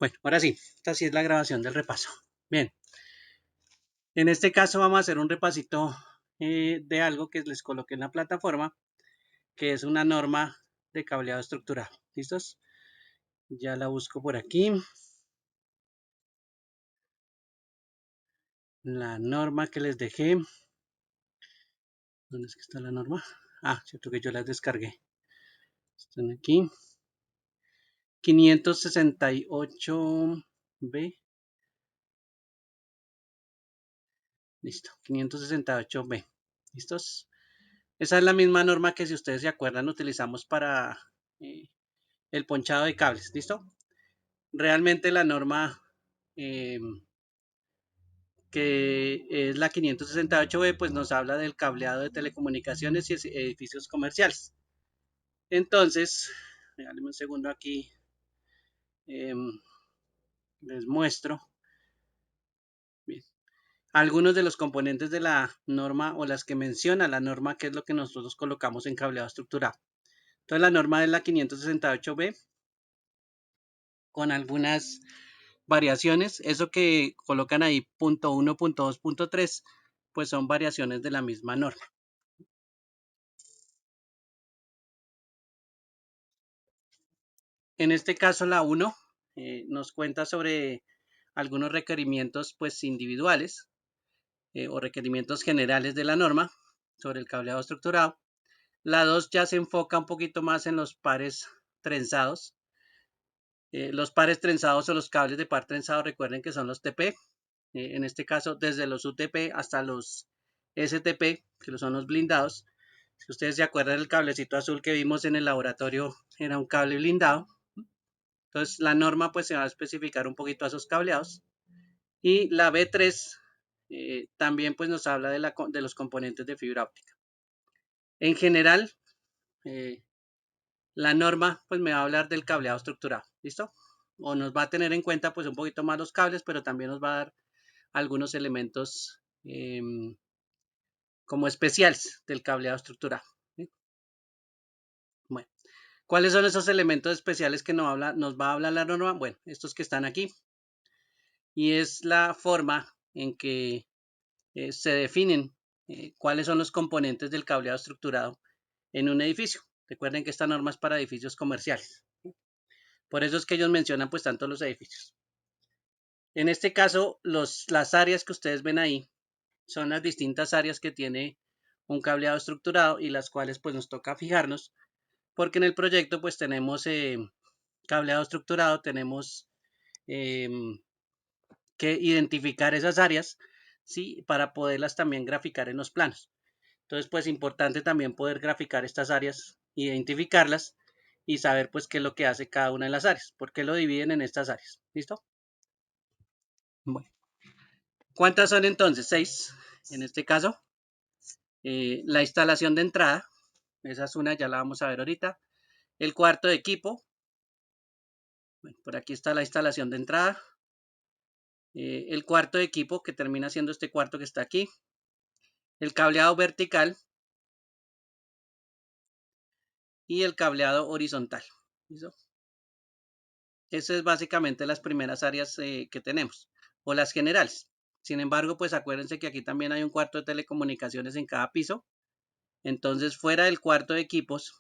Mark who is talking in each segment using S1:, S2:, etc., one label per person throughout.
S1: Bueno, ahora sí, esta sí es la grabación del repaso. Bien, en este caso vamos a hacer un repasito de algo que les coloqué en la plataforma, que es una norma de cableado estructurado. ¿Listos? Ya la busco por aquí. La norma que les dejé. ¿Dónde es que está la norma? Ah, cierto que yo las descargué. Están aquí. 568B. Listo, 568B. ¿Listos? Esa es la misma norma que, si ustedes se acuerdan, utilizamos para el ponchado de cables. ¿Listo? Realmente la norma eh, que es la 568B, pues nos habla del cableado de telecomunicaciones y edificios comerciales. Entonces, déjenme un segundo aquí, eh, les muestro. Bien, algunos de los componentes de la norma o las que menciona la norma, que es lo que nosotros colocamos en cableado estructurado. Entonces la norma es la 568B con algunas variaciones. Eso que colocan ahí punto 1, punto 2, punto 3, pues son variaciones de la misma norma. En este caso la 1 nos cuenta sobre algunos requerimientos pues individuales o requerimientos generales de la norma sobre el cableado estructurado. La 2 ya se enfoca un poquito más en los pares trenzados. Los pares trenzados o los cables de par trenzado, recuerden que son los TP. En este caso, desde los UTP hasta los STP, que son los blindados. Si ustedes se acuerdan, el cablecito azul que vimos en el laboratorio era un cable blindado. Entonces, la norma pues se va a especificar un poquito a esos cableados. Y la B3 también pues nos habla de los componentes de fibra óptica. En general, eh, la norma pues me va a hablar del cableado estructurado, ¿listo? O nos va a tener en cuenta pues un poquito más los cables, pero también nos va a dar algunos elementos como especiales del cableado estructurado. ¿Sí? Bueno, ¿cuáles son esos elementos especiales que nos va a hablar la norma? Bueno, estos que están aquí. Y es la forma en que se definen cuáles son los componentes del cableado estructurado en un edificio. Recuerden que esta norma es para edificios comerciales. Por eso es que ellos mencionan pues tanto los edificios. En este caso, las áreas que ustedes ven ahí son las distintas áreas que tiene un cableado estructurado y las cuales pues nos toca fijarnos, porque en el proyecto pues tenemos cableado estructurado, tenemos eh, que identificar esas áreas, ¿sí? Para poderlas también graficar en los planos. Entonces pues importante también poder graficar estas áreas, identificarlas y saber pues qué es lo que hace cada una de las áreas, por qué lo dividen en estas áreas. ¿Listo? Bueno, ¿cuántas son entonces? 6 en este caso. La instalación de entrada, esa es una, ya la vamos a ver ahorita. El cuarto de equipo, bueno, por aquí está la instalación de entrada. El cuarto de equipo, que termina siendo este cuarto que está aquí. El cableado vertical y el cableado horizontal. ¿Listo? Esas es básicamente las primeras áreas que tenemos, o las generales. Sin embargo, pues acuérdense que aquí también hay un cuarto de telecomunicaciones en cada piso. Entonces, fuera del cuarto de equipos,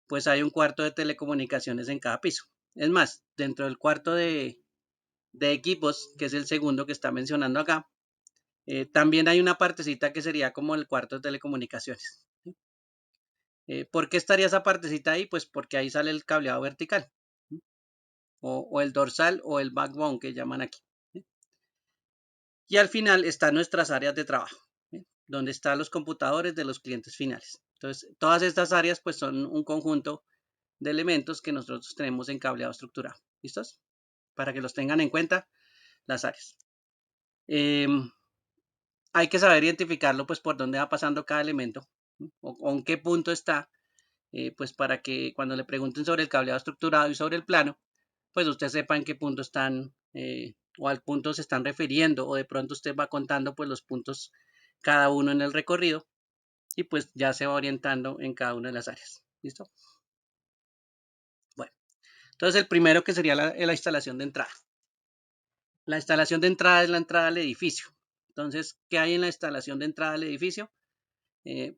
S1: pues hay un cuarto de telecomunicaciones en cada piso. Es más, dentro del cuarto de equipos, que es el segundo que está mencionando acá, también hay una partecita que sería como el cuarto de telecomunicaciones. ¿Por qué estaría esa partecita ahí? Pues porque ahí sale el cableado vertical, o el dorsal o el backbone que llaman aquí. Y al final están nuestras áreas de trabajo, donde están los computadores de los clientes finales. Entonces, todas estas áreas pues son un conjunto de elementos que nosotros tenemos en cableado estructurado. ¿Listos? Para que los tengan en cuenta las áreas. Hay que saber identificarlo pues por dónde va pasando cada elemento, o en qué punto está, pues para que cuando le pregunten sobre el cableado estructurado y sobre el plano, pues usted sepa en qué punto están o al punto se están refiriendo, o de pronto usted va contando pues los puntos cada uno en el recorrido y pues ya se va orientando en cada una de las áreas. ¿Listo? Bueno, Entonces, el primero que sería la instalación de entrada. La instalación de entrada es la entrada al edificio. Entonces, ¿qué hay en la instalación de entrada al edificio?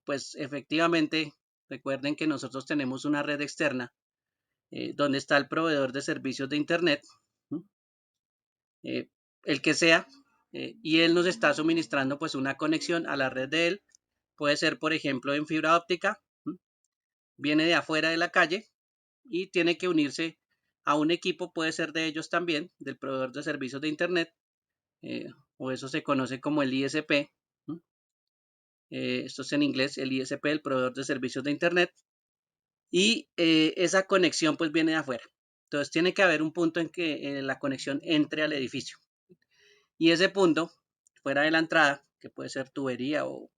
S1: Pues efectivamente, recuerden que nosotros tenemos una red externa donde está el proveedor de servicios de Internet, eh, el que sea, y él nos está suministrando pues una conexión a la red de él. Puede ser, por ejemplo, en fibra óptica, viene de afuera de la calle y tiene que unirse a un equipo, puede ser de ellos también, del proveedor de servicios de Internet, eh, o eso se conoce como el ISP. Esto es en inglés, el ISP, el proveedor de servicios de Internet, y esa conexión pues viene de afuera. Entonces tiene que haber un punto en que la conexión entre al edificio. Y ese punto, fuera de la entrada, que puede ser tubería o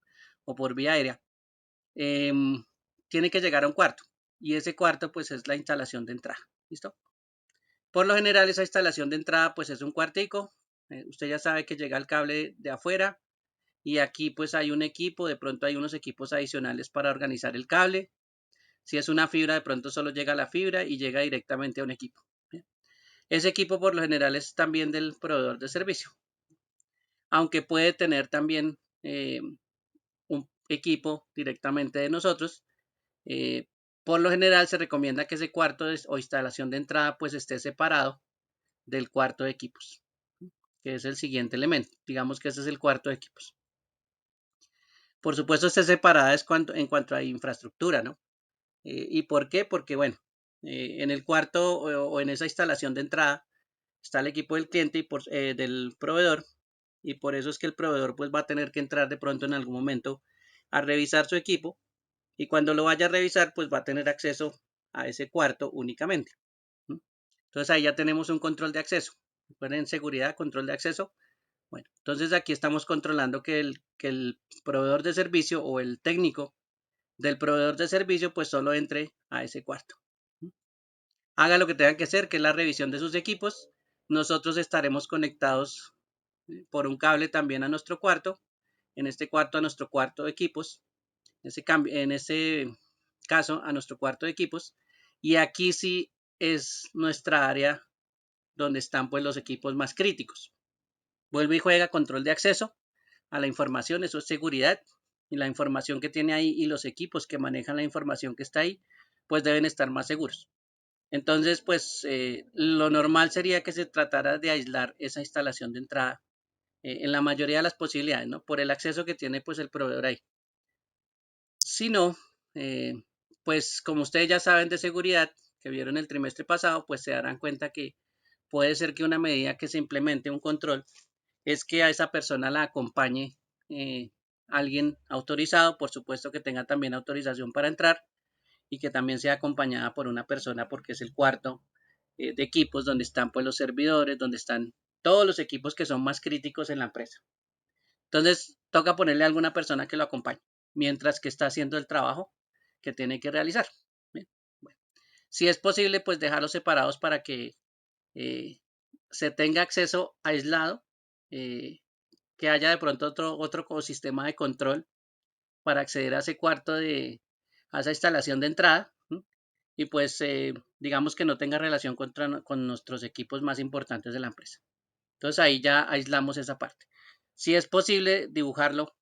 S1: por vía aérea, eh, tiene que llegar a un cuarto. Y ese cuarto pues es la instalación de entrada. ¿Listo? Por lo general esa instalación de entrada pues es un cuartico. Usted ya sabe que llega el cable de afuera y aquí pues hay un equipo, de pronto hay unos equipos adicionales para organizar el cable. Si es una fibra, de pronto solo llega la fibra y llega directamente a un equipo. Ese equipo por lo general es también del proveedor de servicio, aunque puede tener también un equipo directamente de nosotros. Eh, por lo general se recomienda que ese cuarto o instalación de entrada pues esté separado del cuarto de equipos, que es el siguiente elemento. Digamos que ese es el cuarto de equipos. Por supuesto, esté separada es en cuanto a infraestructura, ¿no? ¿Y por qué? Porque, bueno, en el cuarto o en esa instalación de entrada está el equipo del cliente y del proveedor, y por eso es que el proveedor pues va a tener que entrar de pronto en algún momento a revisar su equipo, y cuando lo vaya a revisar pues va a tener acceso a ese cuarto únicamente. Entonces ahí ya tenemos un control de acceso. Recuerden, seguridad, control de acceso. Bueno, entonces aquí estamos controlando que el proveedor de servicio o el técnico del proveedor de servicio pues solo entre a ese cuarto. Haga lo que tenga que hacer, que es la revisión de sus equipos. Nosotros estaremos conectados por un cable también a nuestro cuarto, en este cuarto a nuestro cuarto de equipos, en ese caso a nuestro cuarto de equipos, y aquí sí es nuestra área donde están pues los equipos más críticos. Vuelve y juega control de acceso a la información, eso es seguridad, y la información que tiene ahí y los equipos que manejan la información que está ahí, pues deben estar más seguros. Entonces, pues lo normal sería que se tratara de aislar esa instalación de entrada en la mayoría de las posibilidades, ¿no? Por el acceso que tiene pues el proveedor ahí. Si no, eh, pues como ustedes ya saben de seguridad, que vieron el trimestre pasado, pues se darán cuenta que puede ser que una medida que se implemente, un control, es que a esa persona la acompañe alguien autorizado, por supuesto que tenga también autorización para entrar y que también sea acompañada por una persona porque es el cuarto de equipos donde están pues los servidores, donde están todos los equipos que son más críticos en la empresa. Entonces toca ponerle a alguna persona que lo acompañe mientras que está haciendo el trabajo que tiene que realizar. Bien, bueno. Si es posible, pues dejarlos separados para que eh, se tenga acceso aislado, eh, que haya de pronto otro sistema de control para acceder a ese a esa instalación de entrada, y pues digamos que no tenga relación con nuestros equipos más importantes de la empresa. Entonces ahí ya aislamos esa parte. Si es posible dibujarlo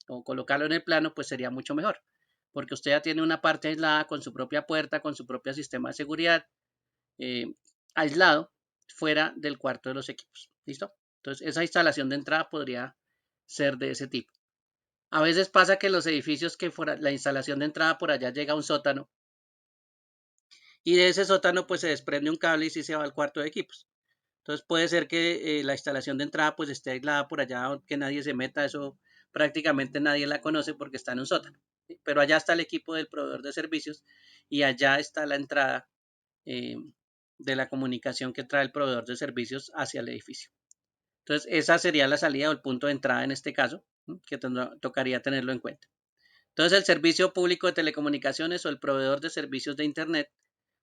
S1: o colocarlo en el plano, pues sería mucho mejor, porque usted ya tiene una parte aislada con su propia puerta, con su propio sistema de seguridad, eh, aislado fuera del cuarto de los equipos. ¿Listo? Entonces esa instalación de entrada podría ser de ese tipo. A veces pasa que los edificios que fuera la instalación de entrada por allá llega a un sótano y de ese sótano pues se desprende un cable y sí se va al cuarto de equipos. Entonces puede ser que la instalación de entrada pues esté aislada por allá, que nadie se meta, eso prácticamente nadie la conoce porque está en un sótano. ¿Sí? Pero allá está el equipo del proveedor de servicios y allá está la entrada eh, de la comunicación que trae el proveedor de servicios hacia el edificio. Entonces esa sería la salida o el punto de entrada en este caso, que tocaría tenerlo en cuenta. Entonces el servicio público de telecomunicaciones o el proveedor de servicios de Internet,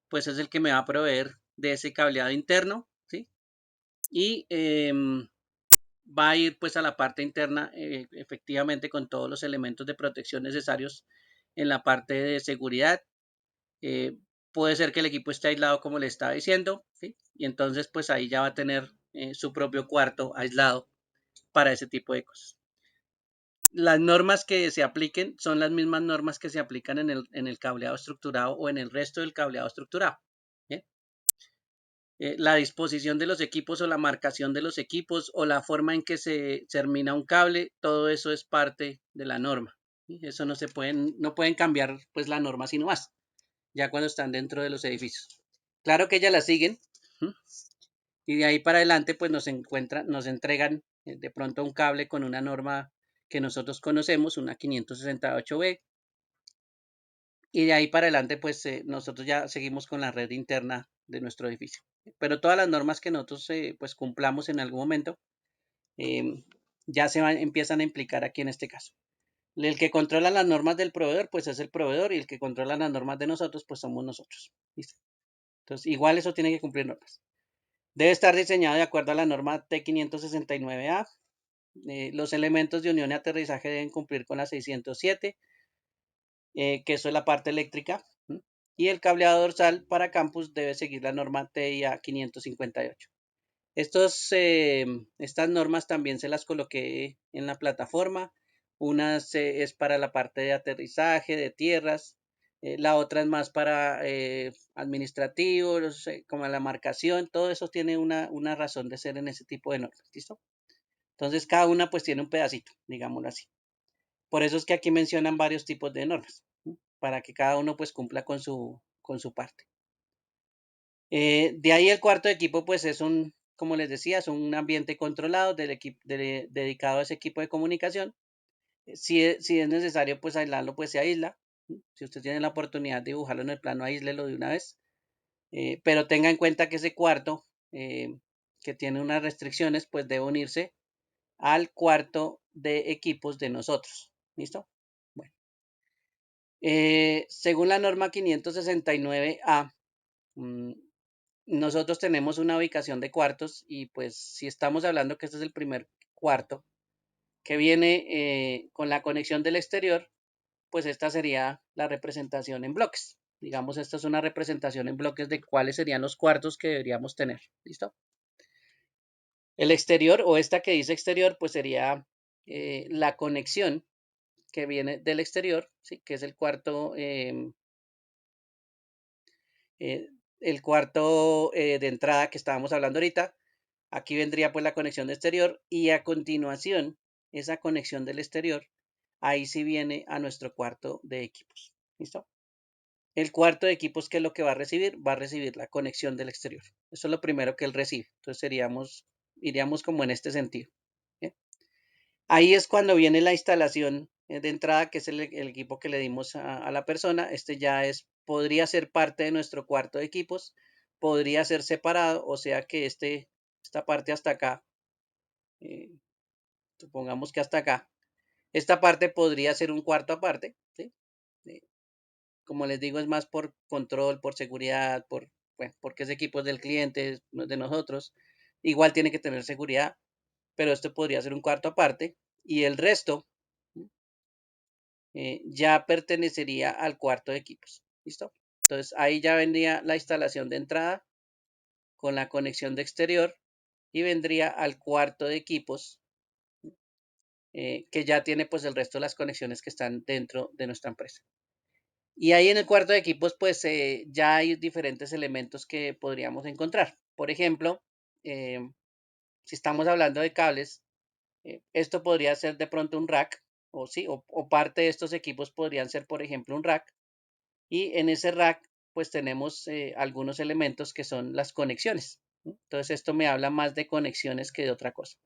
S1: pues es el que me va a proveer de ese cableado interno, ¿sí? Y va a ir pues a la parte interna efectivamente con todos los elementos de protección necesarios en la parte de seguridad. puede ser que el equipo esté aislado como le estaba diciendo, ¿sí? Y entonces pues ahí ya va a tener su propio cuarto aislado para ese tipo de cosas. Las normas que se apliquen son las mismas normas que se aplican en el cableado estructurado o en el resto del cableado estructurado. ¿Bien? La disposición de los equipos o la marcación de los equipos o la forma en que se termina un cable, todo eso es parte de la norma. ¿Sí? Eso no pueden cambiar pues la norma sino más, ya cuando están dentro de los edificios. Claro que ellas la siguen, ¿sí? Y de ahí para adelante pues nos entregan de pronto un cable con una norma que nosotros conocemos, una 568B, y de ahí para adelante pues nosotros ya seguimos con la red interna de nuestro edificio. Pero todas las normas que nosotros pues cumplamos en algún momento eh, ya empiezan a implicar aquí en este caso. El que controla las normas del proveedor pues es el proveedor y el que controla las normas de nosotros pues somos nosotros. ¿Listo? Entonces igual eso tiene que cumplir normas. Debe estar diseñado de acuerdo a la norma T569A. Los elementos de unión y aterrizaje deben cumplir con la 607, que eso es la parte eléctrica. Y el cableado dorsal para campus debe seguir la norma TIA 558. Estas normas también se las coloqué en la plataforma. Una es para la parte de aterrizaje, de tierras. La otra es más para administrativos, como la marcación. Todo eso tiene una razón de ser en ese tipo de normas. ¿Listo? Entonces cada una pues tiene un pedacito, digámoslo así. Por eso es que aquí mencionan varios tipos de normas, ¿sí? Para que cada uno pues cumpla con su parte. De ahí el cuarto equipo pues es como les decía, es un ambiente controlado dedicado a ese equipo de comunicación. Si es necesario pues aislarlo, pues se aísla. ¿Sí? Si usted tiene la oportunidad de dibujarlo en el plano, aíslelo de una vez. Pero tenga en cuenta que ese cuarto, que tiene unas restricciones, pues debe unirse al cuarto de equipos de nosotros. ¿Listo? Bueno, según la norma 569A, nosotros tenemos una ubicación de cuartos y pues si estamos hablando que este es el primer cuarto que viene con la conexión del exterior, pues esta sería la representación en bloques. Digamos, esta es una representación en bloques de cuáles serían los cuartos que deberíamos tener. ¿Listo? El exterior o esta que dice exterior, pues sería la conexión que viene del exterior, ¿sí? Que es eh, el cuarto de entrada que estábamos hablando ahorita. Aquí vendría pues la conexión de exterior y a continuación esa conexión del exterior, ahí sí viene a nuestro cuarto de equipos. ¿Listo? El cuarto de equipos, ¿qué es lo que va a recibir? Va a recibir la conexión del exterior. Eso es lo primero que él recibe. Entonces iríamos como en este sentido. ¿Bien? Ahí es cuando viene la instalación de entrada, que es el equipo que le dimos a la persona. Este ya podría ser parte de nuestro cuarto de equipos, podría ser separado, o sea que esta parte hasta acá, eh, supongamos que hasta acá, esta parte podría ser un cuarto aparte, ¿sí? Eh, Como les digo, es más por control, por seguridad, bueno, porque ese equipo es del cliente, no es de nosotros. Igual tiene que tener seguridad, pero esto podría ser un cuarto aparte y el resto ya pertenecería al cuarto de equipos. ¿Listo? Entonces ahí ya vendría la instalación de entrada con la conexión de exterior y vendría al cuarto de equipos que ya tiene pues el resto de las conexiones que están dentro de nuestra empresa. Y ahí en el cuarto de equipos pues ya hay diferentes elementos que podríamos encontrar. Por ejemplo, eh, si estamos hablando de cables, esto podría ser de pronto un rack o sí, o parte de estos equipos podrían ser por ejemplo un rack y en ese rack pues tenemos algunos elementos que son las conexiones. Entonces esto me habla más de conexiones que de otra cosa.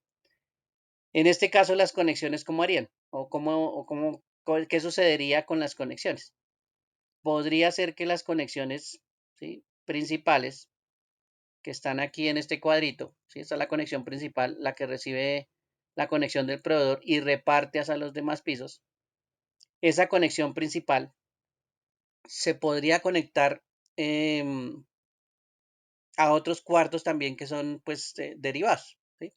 S1: En este caso las conexiones, ¿cómo harían? ¿Qué sucedería con las conexiones? Podría ser que las conexiones, ¿sí?, principales que están aquí en este cuadrito, ¿sí? Esta es la conexión principal, la que recibe la conexión del proveedor y reparte hacia los demás pisos. Esa conexión principal se podría conectar eh, a otros cuartos también que son pues derivados, ¿sí?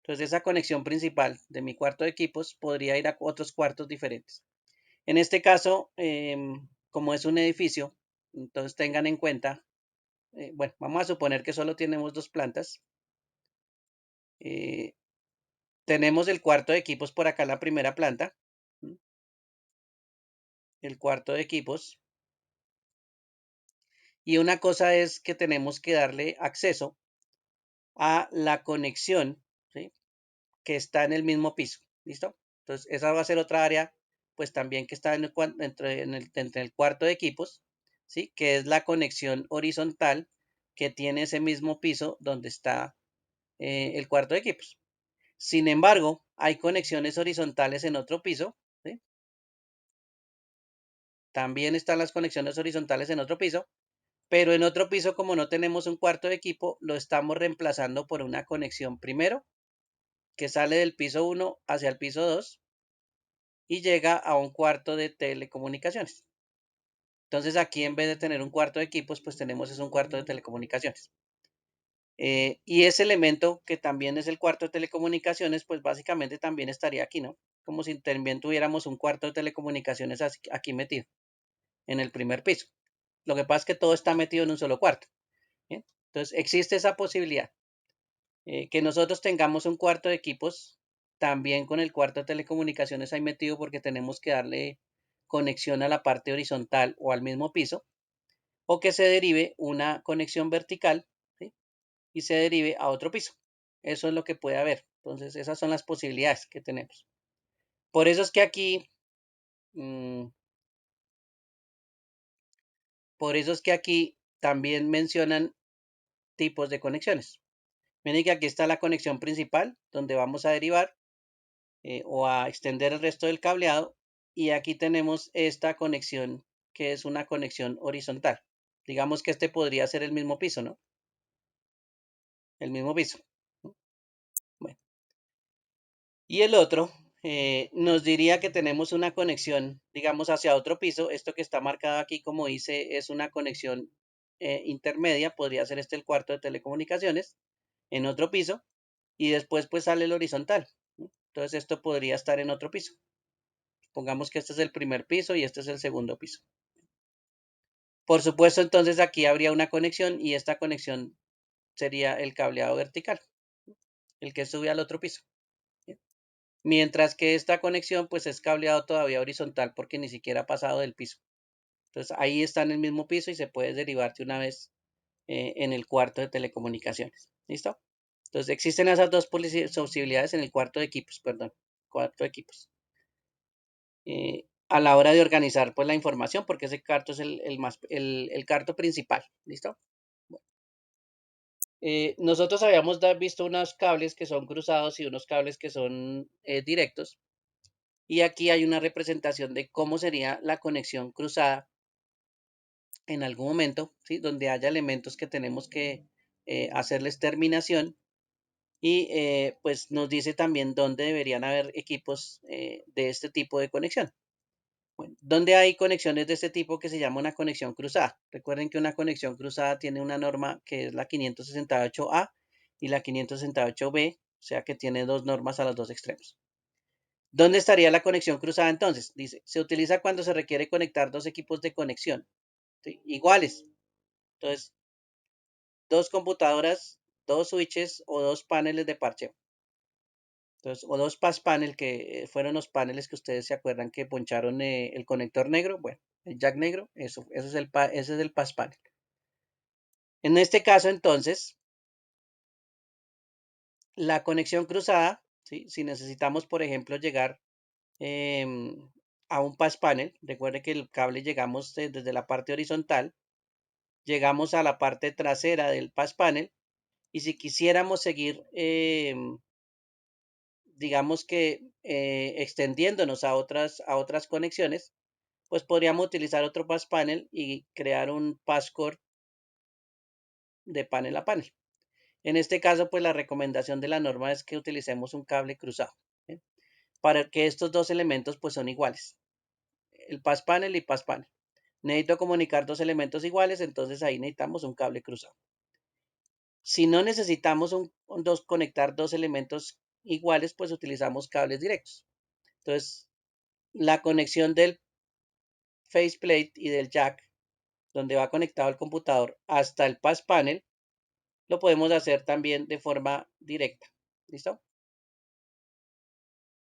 S1: Entonces esa conexión principal de mi cuarto de equipos podría ir a otros cuartos diferentes. En este caso, como es un edificio, Entonces tengan en cuenta, bueno, vamos a suponer que solo tenemos dos plantas. Eh, tenemos el cuarto de equipos por acá en la primera planta. El cuarto de equipos. Y una cosa es que tenemos que darle acceso a la conexión, ¿sí?, que está en el mismo piso. ¿Listo? Entonces, esa va a ser otra área, pues también que está entre el cuarto de equipos, ¿sí?, que es la conexión horizontal que tiene ese mismo piso donde está el cuarto de equipos. Sin embargo, hay conexiones horizontales en otro piso, ¿sí? También están las conexiones horizontales en otro piso, pero en otro piso, como no tenemos un cuarto de equipo, lo estamos reemplazando por una conexión primero que sale del piso 1 hacia el piso 2 y llega a un cuarto de telecomunicaciones. Entonces aquí en vez de tener un cuarto de equipos, pues tenemos es un cuarto de telecomunicaciones. Y ese elemento que también es el cuarto de telecomunicaciones, pues básicamente también estaría aquí, ¿no? Como si también tuviéramos un cuarto de telecomunicaciones aquí metido, en el primer piso. Lo que pasa es que todo está metido en un solo cuarto. ¿Bien? Entonces existe esa posibilidad. Que nosotros tengamos un cuarto de equipos también con el cuarto de telecomunicaciones ahí metido porque tenemos que darle conexión a la parte horizontal o al mismo piso, o que se derive una conexión vertical, ¿sí?, y se derive a otro piso. Eso es lo que puede haber. Entonces, esas son las posibilidades que tenemos. Por eso es que aquí, mmm, por eso es que aquí también mencionan tipos de conexiones. Miren que aquí está la conexión principal, donde vamos a derivar o a extender el resto del cableado. Y aquí tenemos esta conexión que es una conexión horizontal. Digamos que este podría ser el mismo piso, ¿no? El mismo piso. Bueno. Y el otro nos diría que tenemos una conexión, digamos, hacia otro piso. Esto que está marcado aquí, como dice, es una conexión intermedia. Podría ser este el cuarto de telecomunicaciones en otro piso. Y después pues sale el horizontal, ¿no? Entonces esto podría estar en otro piso. Pongamos que este es el primer piso y este es el segundo piso. Por supuesto, entonces aquí habría una conexión y esta conexión sería el cableado vertical, el que sube al otro piso. Mientras que esta conexión pues es cableado todavía horizontal porque ni siquiera ha pasado del piso. Entonces ahí está en el mismo piso y se puede derivar de una vez en el cuarto de telecomunicaciones. ¿Listo? Entonces existen esas dos posibilidades en el cuarto de equipos, perdón, cuarto de equipos. A la hora de organizar pues la información, porque ese carto es el carto principal. ¿Listo? Bueno, nosotros habíamos visto unos cables que son cruzados y unos cables que son directos. Y aquí hay una representación de cómo sería la conexión cruzada en algún momento, ¿sí?, donde haya elementos que tenemos que hacerles terminación. Y pues nos dice también dónde deberían haber equipos de este tipo de conexión. Bueno, ¿dónde hay conexiones de este tipo que se llama una conexión cruzada? Recuerden que una conexión cruzada tiene una norma que es la 568A y la 568B, o sea que tiene dos normas a los dos extremos. ¿Dónde estaría la conexión cruzada entonces? Dice, se utiliza cuando se requiere conectar dos equipos de conexión, ¿sí?, iguales. Entonces, dos computadoras, dos switches o dos paneles de parcheo. Entonces, o dos pass panel que fueron los paneles que ustedes se acuerdan que poncharon el conector negro, bueno, el jack negro, eso es ese es el pass panel. En este caso, entonces, la conexión cruzada, ¿sí?, si necesitamos, por ejemplo, llegar a un pass panel, recuerde que el cable llegamos desde la parte horizontal, llegamos a la parte trasera del pass panel y si quisiéramos seguir digamos que extendiéndonos a otras conexiones, pues podríamos utilizar otro pass panel y crear un passcord de panel a panel. En este caso, pues la recomendación de la norma es que utilicemos un cable cruzado, ¿sí?, para que estos dos elementos pues son iguales, el pass panel y pass panel. Necesito comunicar dos elementos iguales, entonces ahí necesitamos un cable cruzado. Si no necesitamos conectar dos elementos iguales, pues utilizamos cables directos. Entonces, la conexión del faceplate y del jack donde va conectado el computador, hasta el Patch Panel, lo podemos hacer también de forma directa. ¿Listo?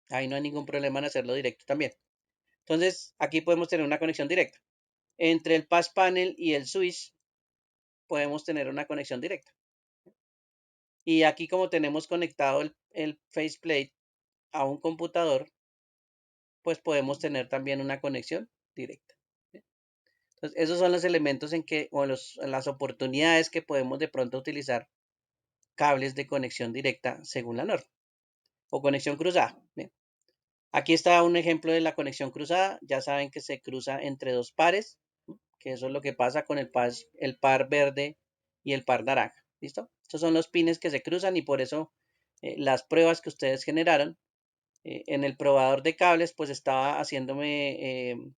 S1: Ahí no hay ningún problema en hacerlo directo también. Entonces, aquí podemos tener una conexión directa. Entre el Patch Panel y el switch podemos tener una conexión directa. Y aquí como tenemos conectado el faceplate a un computador, pues podemos tener también una conexión directa. Entonces, esos son los elementos en que, o en las oportunidades que podemos de pronto utilizar cables de conexión directa según la norma, o conexión cruzada. Bien. Aquí está un ejemplo de la conexión cruzada. Ya saben que se cruza entre dos pares, que eso es lo que pasa con el par verde y el par naranja. ¿Listo? Estos son los pines que se cruzan y por eso las pruebas que ustedes generaron en el probador de cables, pues estaba haciéndome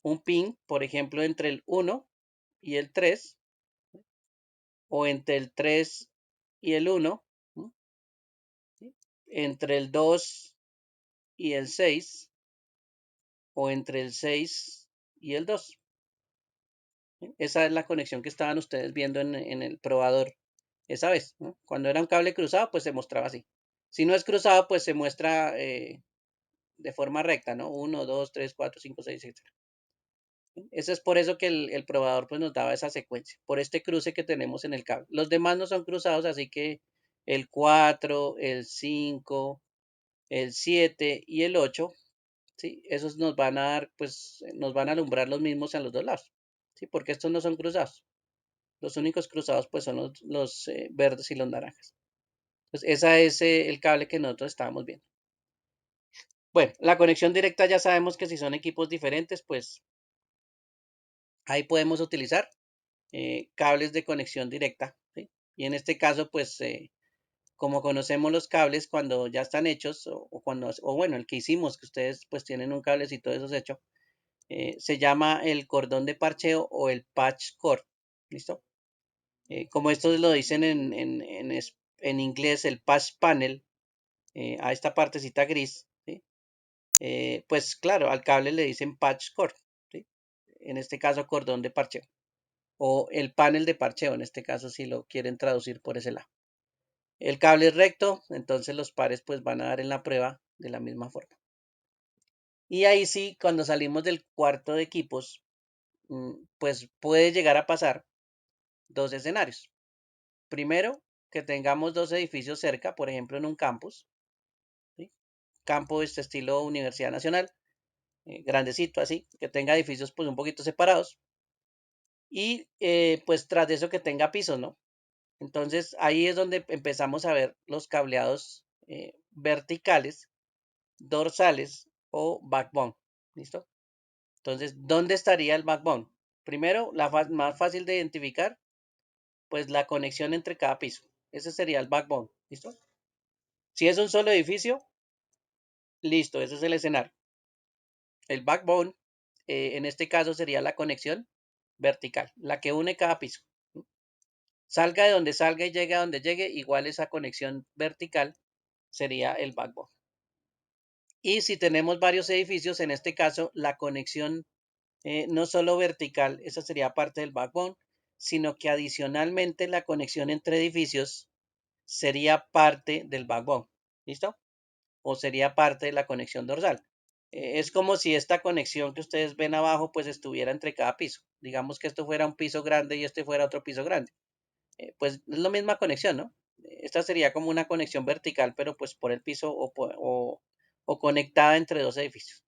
S1: un pin, por ejemplo, entre el 1 y el 3, o entre el 3 y el 1, entre el 2 y el 6, o entre el 6 y el 2. Esa es la conexión que estaban ustedes viendo en el probador esa vez, ¿no? Cuando era un cable cruzado, pues se mostraba así. Si no es cruzado, pues se muestra de forma recta, ¿no? 1, 2, 3, 4, 5, 6, etc. Eso es por eso que el probador pues nos daba esa secuencia, por este cruce que tenemos en el cable. Los demás no son cruzados, así que el 4, el 5, el 7 y el 8, ¿sí? Esos nos van a dar, pues nos van a alumbrar los mismos a los dos lados, ¿sí? Porque estos no son cruzados. Los únicos cruzados pues son los verdes y los naranjas. Entonces, ese es el cable que nosotros estábamos viendo. Bueno, la conexión directa ya sabemos que si son equipos diferentes, pues ahí podemos utilizar cables de conexión directa, ¿sí? Y en este caso, pues, como conocemos los cables cuando ya están hechos, o bueno, el que hicimos, que ustedes pues tienen un cablecito de esos hecho, se llama el cordón de parcheo o el patch cord, ¿listo? Como estos lo dicen en inglés, el patch panel, a esta partecita gris, ¿sí? Pues claro, al cable le dicen patch cord, ¿sí? En este caso, cordón de parcheo. O el panel de parcheo, en este caso, si lo quieren traducir por ese lado. El cable es recto, entonces los pares pues van a dar en la prueba de la misma forma. Y ahí sí, cuando salimos del cuarto de equipos, pues puede llegar a pasar dos escenarios. Primero, que tengamos dos edificios cerca, por ejemplo, en un campus, ¿sí? Campo este estilo Universidad Nacional, grandecito así, que tenga edificios pues un poquito separados. Y pues tras de eso que tenga pisos, ¿no? Entonces ahí es donde empezamos a ver los cableados verticales, dorsales o backbone. ¿Listo? Entonces, ¿dónde estaría el backbone? Primero, más fácil de identificar, pues la conexión entre cada piso. Ese sería el backbone. ¿Listo? Si es un solo edificio, listo, ese es el escenario. El backbone, en este caso, sería la conexión vertical, la que une cada piso. Salga de donde salga y llegue a donde llegue, igual esa conexión vertical sería el backbone. Y si tenemos varios edificios, en este caso, la conexión no solo vertical, esa sería parte del backbone, sino que adicionalmente la conexión entre edificios sería parte del backbone. ¿Listo? O sería parte de la conexión dorsal. Es como si esta conexión que ustedes ven abajo pues estuviera entre cada piso. Digamos que esto fuera un piso grande y este fuera otro piso grande. Pues es la misma conexión, ¿no? Esta sería como una conexión vertical, pero pues por el piso o conectada entre dos edificios.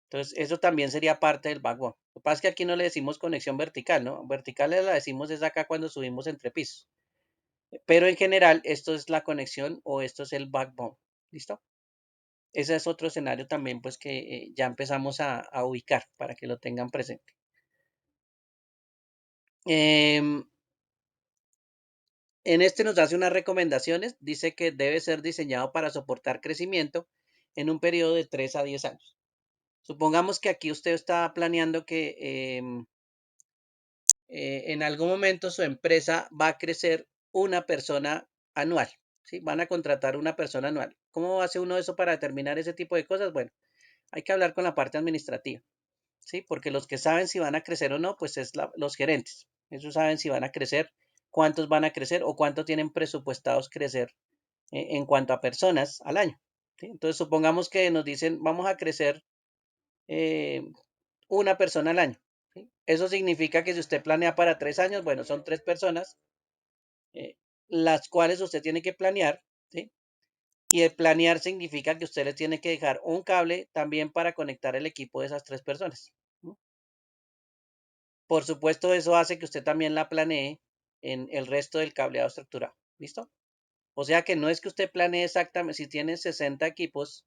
S1: Entonces, eso también sería parte del backbone. Lo que pasa es que aquí no le decimos conexión vertical, ¿no? Vertical la decimos es acá cuando subimos entre pisos. Pero en general, esto es la conexión o esto es el backbone. ¿Listo? Ese es otro escenario también, pues que ya empezamos a ubicar para que lo tengan presente. Em, en este nos hace unas recomendaciones. Dice que debe ser diseñado para soportar crecimiento en un periodo de 3 a 10 años. Supongamos que aquí usted está planeando que en algún momento su empresa va a crecer una persona anual, ¿sí? Van a contratar una persona anual. ¿Cómo hace uno eso para determinar ese tipo de cosas? Bueno, hay que hablar con la parte administrativa. ¿sí? Porque los que saben si van a crecer o no, pues es los gerentes. Ellos saben si van a crecer, cuántos van a crecer o cuánto tienen presupuestados crecer en cuanto a personas al año. ¿Sí? Entonces, supongamos que nos dicen, vamos a crecer eh, una persona al año. ¿Sí? Eso significa que si usted planea para 3 años, bueno, son 3 personas, las cuales usted tiene que planear, ¿sí? Y el planear significa que usted le tiene que dejar un cable también para conectar el equipo de esas 3 personas. ¿No? Por supuesto, eso hace que usted también la planee en el resto del cableado estructurado. ¿Listo? O sea que no es que usted planee exactamente, si tiene 60 equipos,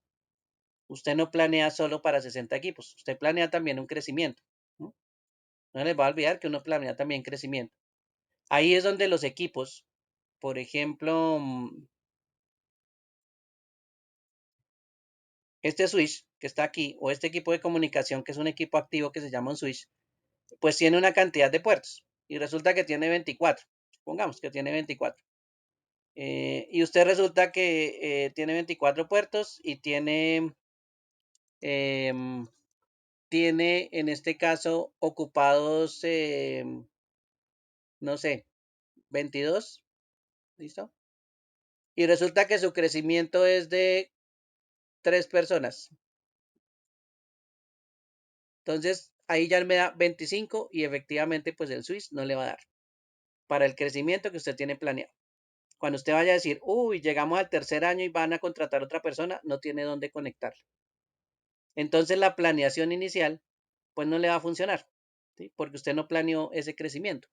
S1: usted no planea solo para 60 equipos, usted planea también un crecimiento. ¿No? No les va a olvidar que uno planea también crecimiento. Ahí es donde los equipos, por ejemplo, este switch que está aquí, o este equipo de comunicación, que es un equipo activo que se llama un switch, pues tiene una cantidad de puertos y resulta que tiene 24. Supongamos que tiene 24. Y usted resulta que tiene 24 puertos y em, tiene en este caso ocupados, no sé, 22. ¿Listo? Y resulta que su crecimiento es de 3 personas. Entonces, ahí ya me da 25 y efectivamente, pues el Swiss no le va a dar para el crecimiento que usted tiene planeado. Cuando usted vaya a decir, uy, llegamos al tercer año y van a contratar otra persona, no tiene dónde conectarla. Entonces, la planeación inicial, pues no le va a funcionar, ¿sí? Porque usted no planeó ese crecimiento.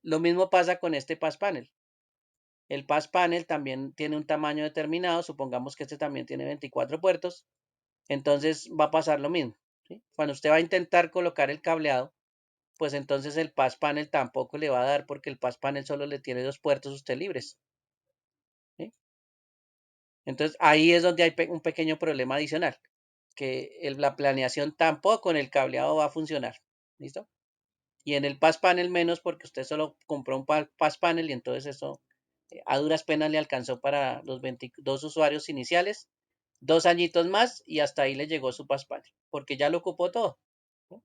S1: Lo mismo pasa con este Pass Panel. El Pass Panel también tiene un tamaño determinado, supongamos que este también tiene 24 puertos, entonces va a pasar lo mismo. ¿Sí? Cuando usted va a intentar colocar el cableado, pues entonces el Pass Panel tampoco le va a dar porque el Pass Panel solo le tiene 2 puertos a usted libres. ¿Sí? Entonces ahí es donde hay un pequeño problema adicional, que la planeación tampoco en el cableado va a funcionar. ¿Listo? Y en el Pass Panel menos porque usted solo compró un Pass Panel y entonces eso a duras penas le alcanzó para los 22 usuarios iniciales, 2 añitos más y hasta ahí le llegó su Pass Panel, porque ya lo ocupó todo. ¿No?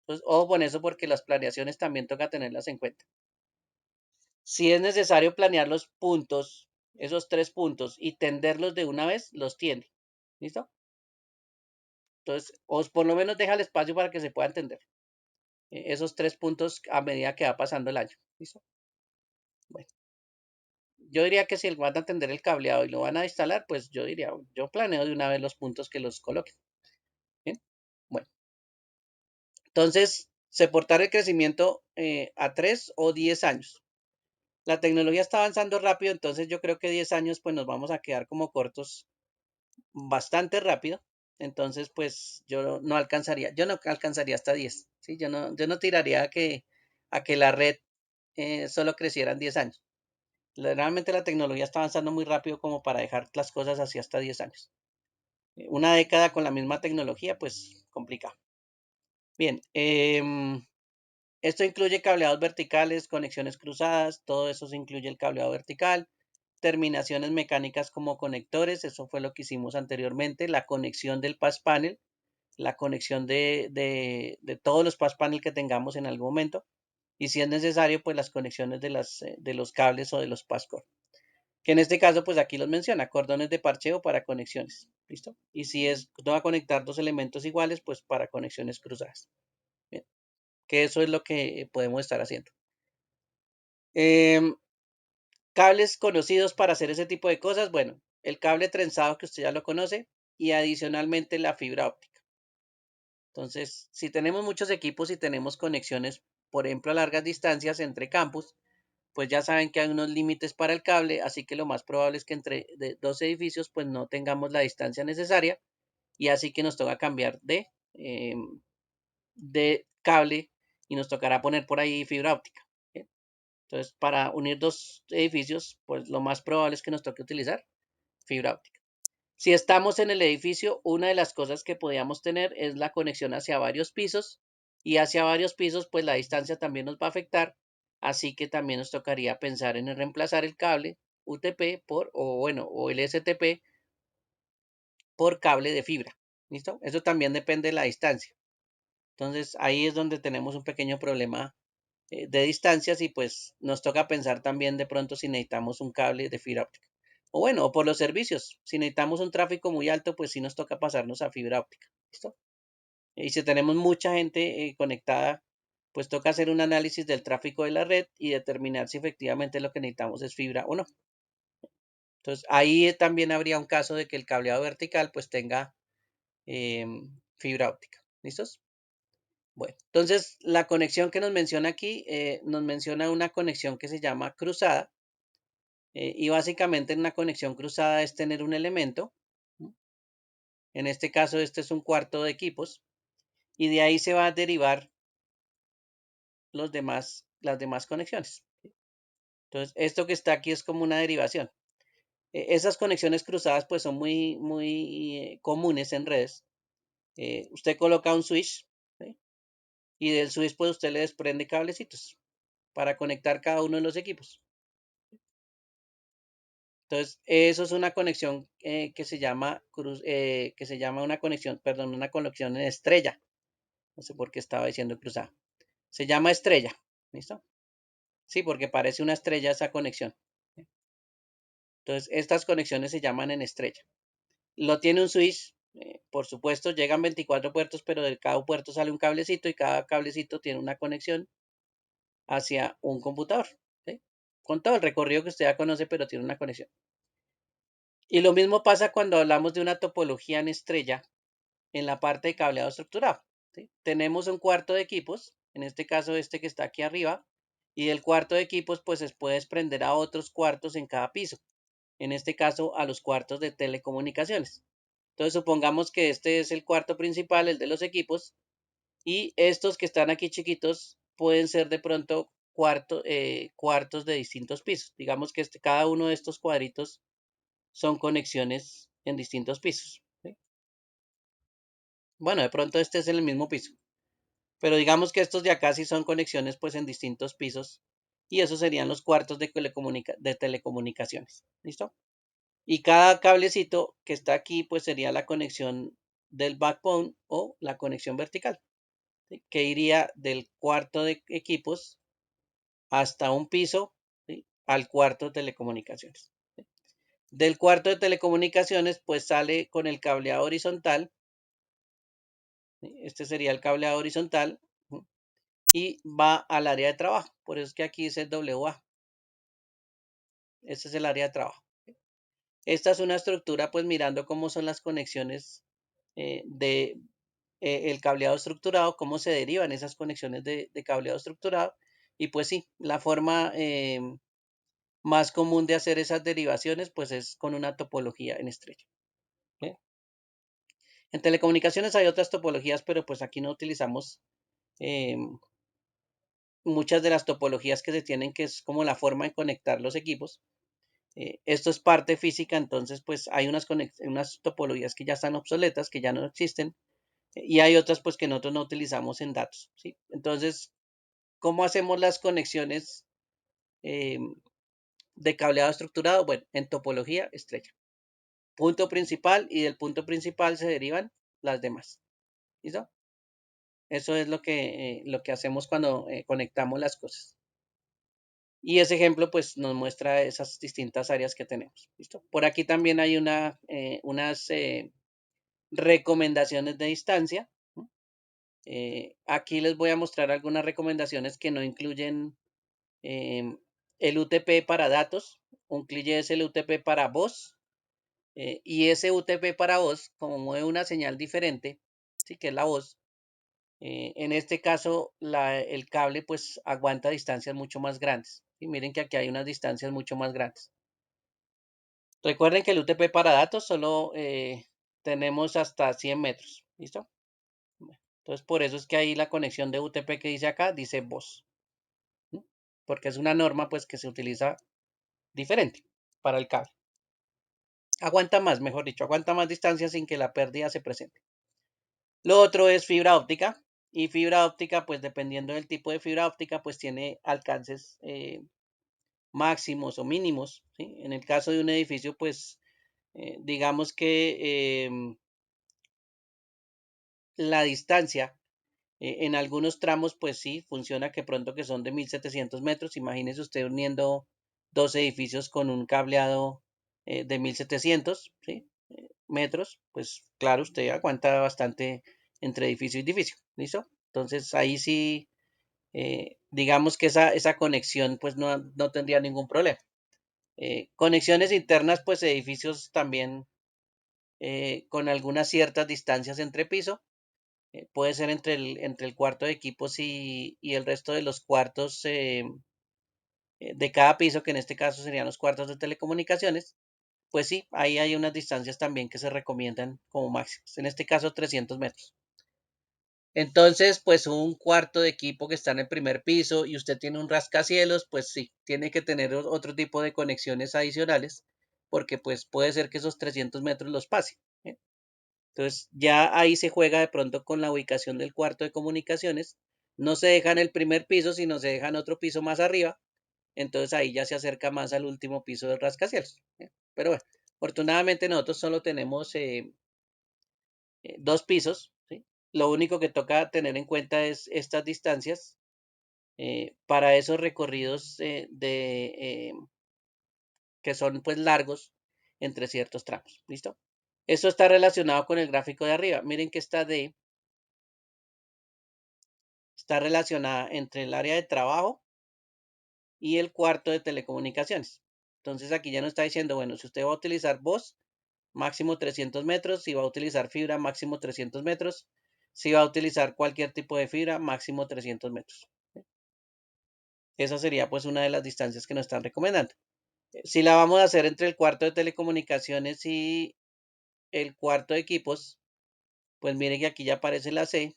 S1: Entonces, ojo con eso porque las planeaciones también toca tenerlas en cuenta. Si es necesario planear los puntos, esos 3 puntos, y tenderlos de una vez, los tiende. ¿Listo? Entonces, o por lo menos deja el espacio para que se pueda entender esos 3 puntos a medida que va pasando el año. ¿Listo? Bueno, yo diría que si van a tender el cableado y lo van a instalar, pues yo diría, yo planeo de una vez los puntos que los coloquen. ¿Bien? Bueno, entonces, soportar el crecimiento a 3 o 10 años. La tecnología está avanzando rápido, entonces yo creo que 10 años pues nos vamos a quedar como cortos bastante rápido. Entonces, pues yo no alcanzaría hasta 10, ¿sí? Yo no tiraría a que la red solo creciera en 10 años. Realmente la tecnología está avanzando muy rápido como para dejar las cosas así hasta 10 años. Una década con la misma tecnología, pues complicado. Bien, esto incluye cableados verticales, conexiones cruzadas, todo eso se incluye el cableado vertical, terminaciones mecánicas como conectores, eso fue lo que hicimos anteriormente, la conexión del pass panel, la conexión de todos los pass panel que tengamos en algún momento, y si es necesario, pues las conexiones de los cables o de los pass cord. Que en este caso, pues aquí los menciona, cordones de parcheo para conexiones, ¿listo? Y si no va a conectar dos elementos iguales, pues para conexiones cruzadas. Bien, que eso es lo que podemos estar haciendo. Cables conocidos para hacer ese tipo de cosas, bueno, el cable trenzado que usted ya lo conoce y adicionalmente la fibra óptica. Entonces, si tenemos muchos equipos y tenemos conexiones, por ejemplo, a largas distancias entre campus, pues ya saben que hay unos límites para el cable, así que lo más probable es que entre dos edificios pues no tengamos la distancia necesaria y así que nos toca cambiar de cable y nos tocará poner por ahí fibra óptica. ¿Sí? Entonces, para unir dos edificios, pues lo más probable es que nos toque utilizar fibra óptica. Si estamos en el edificio, una de las cosas que podríamos tener es la conexión hacia varios pisos y hacia varios pisos, pues la distancia también nos va a afectar, así que también nos tocaría pensar en reemplazar el cable UTP o el STP por cable de fibra. ¿Listo? Eso también depende de la distancia. Entonces ahí es donde tenemos un pequeño problema de distancias y pues nos toca pensar también de pronto si necesitamos un cable de fibra óptica. O bueno, o por los servicios. Si necesitamos un tráfico muy alto, pues sí nos toca pasarnos a fibra óptica. ¿Listo? Y si tenemos mucha gente conectada, pues toca hacer un análisis del tráfico de la red y determinar si efectivamente lo que necesitamos es fibra o no. Entonces ahí también habría un caso de que el cableado vertical pues tenga fibra óptica. ¿Listos? Bueno, entonces la conexión que nos menciona aquí, nos menciona una conexión que se llama cruzada. Y básicamente una conexión cruzada es tener un elemento. ¿No? En este caso, este es un cuarto de equipos. Y de ahí se va a derivar las demás conexiones. Entonces, esto que está aquí es como una derivación. Esas conexiones cruzadas pues son muy comunes en redes. Usted coloca un switch, ¿sí? Y del switch pues usted le desprende cablecitos para conectar cada uno de los equipos. Entonces, eso es una conexión que se llama una conexión, perdón, una conexión en estrella. No sé por qué estaba diciendo cruzada. Se llama estrella. ¿Listo? Sí, porque parece una estrella esa conexión. Entonces, estas conexiones se llaman en estrella. Lo tiene un switch, por supuesto, llegan 24 puertos, pero de cada puerto sale un cablecito y cada cablecito tiene una conexión hacia un computador. ¿Sí? Con todo el recorrido que usted ya conoce, pero tiene una conexión. Y lo mismo pasa cuando hablamos de una topología en estrella en la parte de cableado estructurado. ¿Sí? Tenemos un cuarto de equipos, en este caso este que está aquí arriba, y del cuarto de equipos pues se puede desprender a otros cuartos en cada piso, en este caso a los cuartos de telecomunicaciones. Entonces supongamos que este es el cuarto principal, el de los equipos, y estos que están aquí chiquitos pueden ser de pronto cuartos de distintos pisos. Digamos que cada uno de estos cuadritos son conexiones en distintos pisos. ¿Sí? Bueno, de pronto este es en el mismo piso, pero digamos que estos de acá sí son conexiones pues en distintos pisos y esos serían los cuartos de telecomunicaciones. ¿Listo? Y cada cablecito que está aquí pues sería la conexión del backbone o la conexión vertical, ¿sí? Que iría del cuarto de equipos hasta un piso, ¿sí? Al cuarto de telecomunicaciones. ¿Sí? Del cuarto de telecomunicaciones pues sale con el cableado horizontal. ¿Sí? Este sería el cableado horizontal. ¿Sí? Y va al área de trabajo. Por eso es que aquí dice WA. Este es el área de trabajo. Esta es una estructura, pues mirando cómo son las conexiones de el cableado estructurado, cómo se derivan esas conexiones de cableado estructurado. Y pues sí, la forma más común de hacer esas derivaciones, pues es con una topología en estrella. ¿Sí? En telecomunicaciones hay otras topologías, pero pues aquí no utilizamos eh, muchas de las topologías que se tienen, que es como la forma de conectar los equipos. Esto es parte física, entonces pues hay unas topologías que ya están obsoletas, que ya no existen, y hay otras pues que nosotros no utilizamos en datos. ¿Sí? Entonces, ¿cómo hacemos las conexiones eh, de cableado estructurado? Bueno, en topología estrella. Punto principal y del punto principal se derivan las demás. ¿Listo? Eso es lo que hacemos cuando conectamos las cosas. Y ese ejemplo pues nos muestra esas distintas áreas que tenemos. ¿Listo? Por aquí también hay unas recomendaciones de distancia. Aquí les voy a mostrar algunas recomendaciones que no incluyen el UTP para datos, incluye es el UTP para voz, y ese UTP para voz, como mueve una señal diferente, ¿sí? Que es la voz, en este caso el cable pues aguanta distancias mucho más grandes. Y miren que aquí hay unas distancias mucho más grandes. Recuerden que el UTP para datos solo tenemos hasta 100 metros. ¿Listo? Entonces por eso es que ahí la conexión de UTP que dice acá dice voz. ¿Sí? Porque es una norma pues que se utiliza diferente para el cable. Aguanta más, mejor dicho, aguanta más distancia sin que la pérdida se presente. Lo otro es fibra óptica. Y fibra óptica, pues dependiendo del tipo de fibra óptica, pues tiene alcances máximos o mínimos. ¿Sí? En el caso de un edificio, pues digamos que la distancia En algunos tramos, pues sí, funciona que pronto que son de 1700 metros. Imagínese usted uniendo dos edificios con un cableado de 1700, ¿sí? Metros, pues claro, usted aguanta bastante entre edificio y edificio, ¿listo? Entonces ahí sí, digamos que esa conexión pues no tendría ningún problema. Conexiones internas, pues edificios también con algunas ciertas distancias entre piso. Puede ser entre el cuarto de equipos y el resto de los cuartos de cada piso, que en este caso serían los cuartos de telecomunicaciones. Pues sí, ahí hay unas distancias también que se recomiendan como máximas. En este caso, 300 metros. Entonces, pues un cuarto de equipo que está en el primer piso y usted tiene un rascacielos, pues sí, tiene que tener otro tipo de conexiones adicionales, porque pues puede ser que esos 300 metros los pase. ¿Eh? Entonces, ya ahí se juega de pronto con la ubicación del cuarto de comunicaciones. No se deja en el primer piso, sino se deja en otro piso más arriba. Entonces ahí ya se acerca más al último piso del rascacielos. Pero bueno, afortunadamente nosotros solo tenemos dos pisos, ¿sí? Lo único que toca tener en cuenta es estas distancias para esos recorridos que son pues largos entre ciertos tramos. ¿Listo? Eso está relacionado con el gráfico de arriba. Miren que esta D está relacionada entre el área de trabajo y el cuarto de telecomunicaciones. Entonces aquí ya nos está diciendo, bueno, si usted va a utilizar voz, máximo 300 metros, si va a utilizar fibra, máximo 300 metros, si va a utilizar cualquier tipo de fibra, máximo 300 metros. Esa sería pues una de las distancias que nos están recomendando. Si la vamos a hacer entre el cuarto de telecomunicaciones y el cuarto de equipos, pues miren que aquí ya aparece la C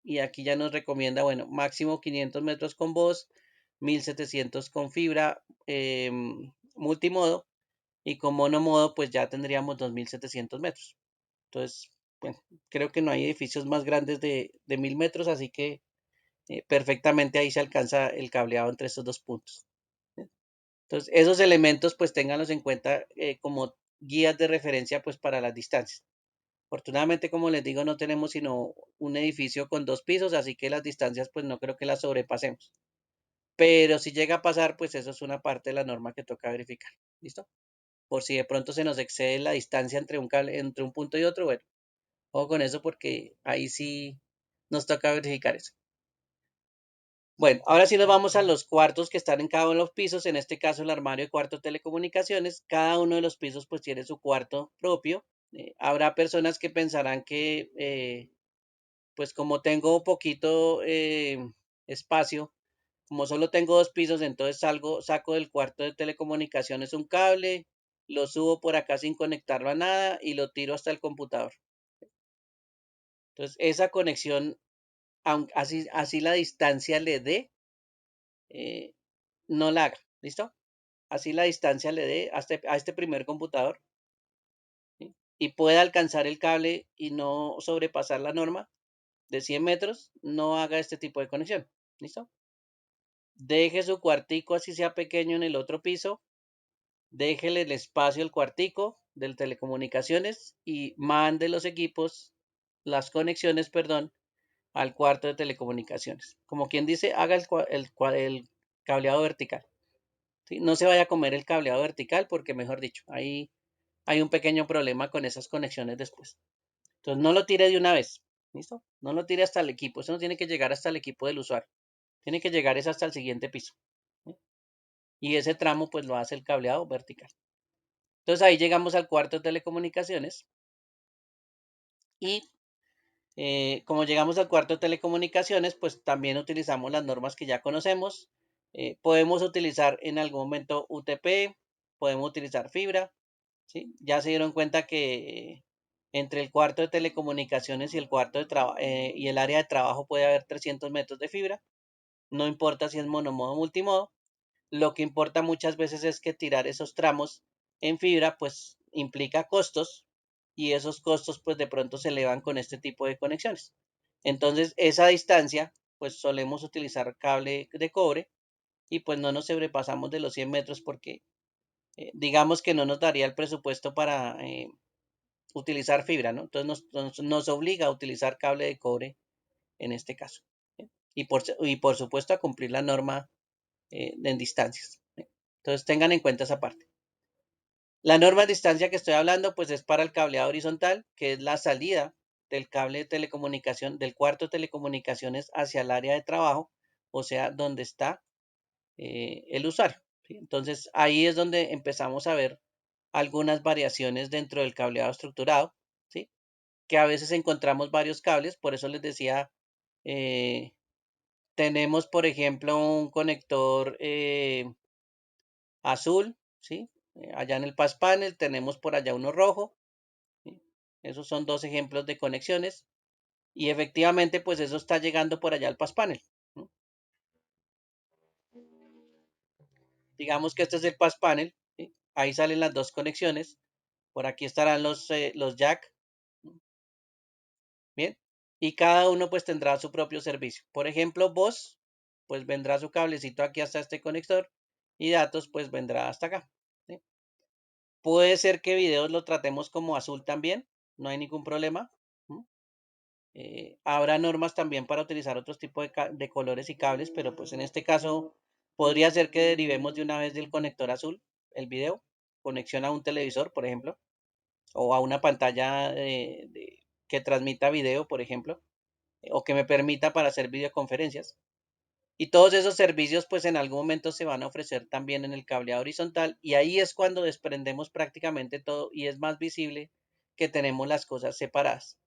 S1: y aquí ya nos recomienda, bueno, máximo 500 metros con voz, 1700 con fibra multimodo y con monomodo pues ya tendríamos 2700 metros. Entonces, bueno, creo que no hay edificios más grandes de 1000 metros, así que perfectamente ahí se alcanza el cableado entre estos dos puntos. Entonces, esos elementos pues ténganlos en cuenta como guías de referencia pues para las distancias. Afortunadamente, como les digo, no tenemos sino un edificio con dos pisos, así que las distancias pues no creo que las sobrepasemos. Pero si llega a pasar, pues eso es una parte de la norma que toca verificar. ¿Listo? Por si de pronto se nos excede la distancia entre un cable, entre un punto y otro, bueno, ojo con eso porque ahí sí nos toca verificar eso. Bueno, ahora sí nos vamos a los cuartos que están en cada uno de los pisos. En este caso, el armario de cuarto de telecomunicaciones. Cada uno de los pisos pues tiene su cuarto propio. Habrá personas que pensarán que pues como tengo poquito espacio, como solo tengo dos pisos, entonces saco del cuarto de telecomunicaciones un cable, lo subo por acá sin conectarlo a nada y lo tiro hasta el computador. Entonces, esa conexión, así la distancia le dé, eh, no la haga. ¿Listo? Así la distancia le dé a este primer computador, ¿sí? Y pueda alcanzar el cable y no sobrepasar la norma de 100 metros, no haga este tipo de conexión. ¿Listo? Deje su cuartico así sea pequeño en el otro piso, déjele el espacio al cuartico de telecomunicaciones y mande los equipos, las conexiones, perdón, al cuarto de telecomunicaciones. Como quien dice, haga el cableado vertical. ¿Sí? No se vaya a comer el cableado vertical porque, mejor dicho, ahí hay un pequeño problema con esas conexiones después. Entonces, no lo tire de una vez. ¿Listo? No lo tire hasta el equipo. Eso no tiene que llegar hasta el equipo del usuario. Tiene que llegar es hasta el siguiente piso. ¿Sí? Y ese tramo, pues lo hace el cableado vertical. Entonces, ahí llegamos al cuarto de telecomunicaciones. Y como llegamos al cuarto de telecomunicaciones, pues también utilizamos las normas que ya conocemos. Podemos utilizar en algún momento UTP, podemos utilizar fibra, ¿sí? Ya se dieron cuenta que entre el cuarto de telecomunicaciones y el cuarto y el área de trabajo puede haber 300 metros de fibra. No importa si es monomodo o multimodo. Lo que importa muchas veces es que tirar esos tramos en fibra pues implica costos y esos costos pues de pronto se elevan con este tipo de conexiones. Entonces esa distancia pues solemos utilizar cable de cobre y pues no nos sobrepasamos de los 100 metros porque digamos que no nos daría el presupuesto para utilizar fibra, ¿no? Entonces nos obliga a utilizar cable de cobre en este caso. Y por supuesto a cumplir la norma en distancias. Entonces tengan en cuenta esa parte. La norma de distancia que estoy hablando, pues es para el cableado horizontal, que es la salida del cable de telecomunicación, del cuarto de telecomunicaciones hacia el área de trabajo, o sea, donde está el usuario. ¿Sí? Entonces ahí es donde empezamos a ver algunas variaciones dentro del cableado estructurado, ¿sí? Que a veces encontramos varios cables, por eso les decía, eh, tenemos por ejemplo un conector azul, ¿sí? Allá en el Pass Panel tenemos por allá uno rojo, ¿sí? Esos son dos ejemplos de conexiones y efectivamente pues eso está llegando por allá al Pass Panel, ¿no? Digamos que este es el Pass Panel, ¿sí? Ahí salen las dos conexiones, por aquí estarán los jack, ¿bien? Y cada uno pues tendrá su propio servicio. Por ejemplo, voz, pues vendrá su cablecito aquí hasta este conector y datos pues vendrá hasta acá, ¿sí? Puede ser que videos lo tratemos como azul también, no hay ningún problema. Habrá normas también para utilizar otros tipos de colores y cables, pero pues en este caso podría ser que derivemos de una vez del conector azul el video, conexión a un televisor, por ejemplo, o a una pantalla que transmita video, por ejemplo, o que me permita para hacer videoconferencias. Y todos esos servicios pues en algún momento se van a ofrecer también en el cableado horizontal y ahí es cuando desprendemos prácticamente todo y es más visible que tenemos las cosas separadas.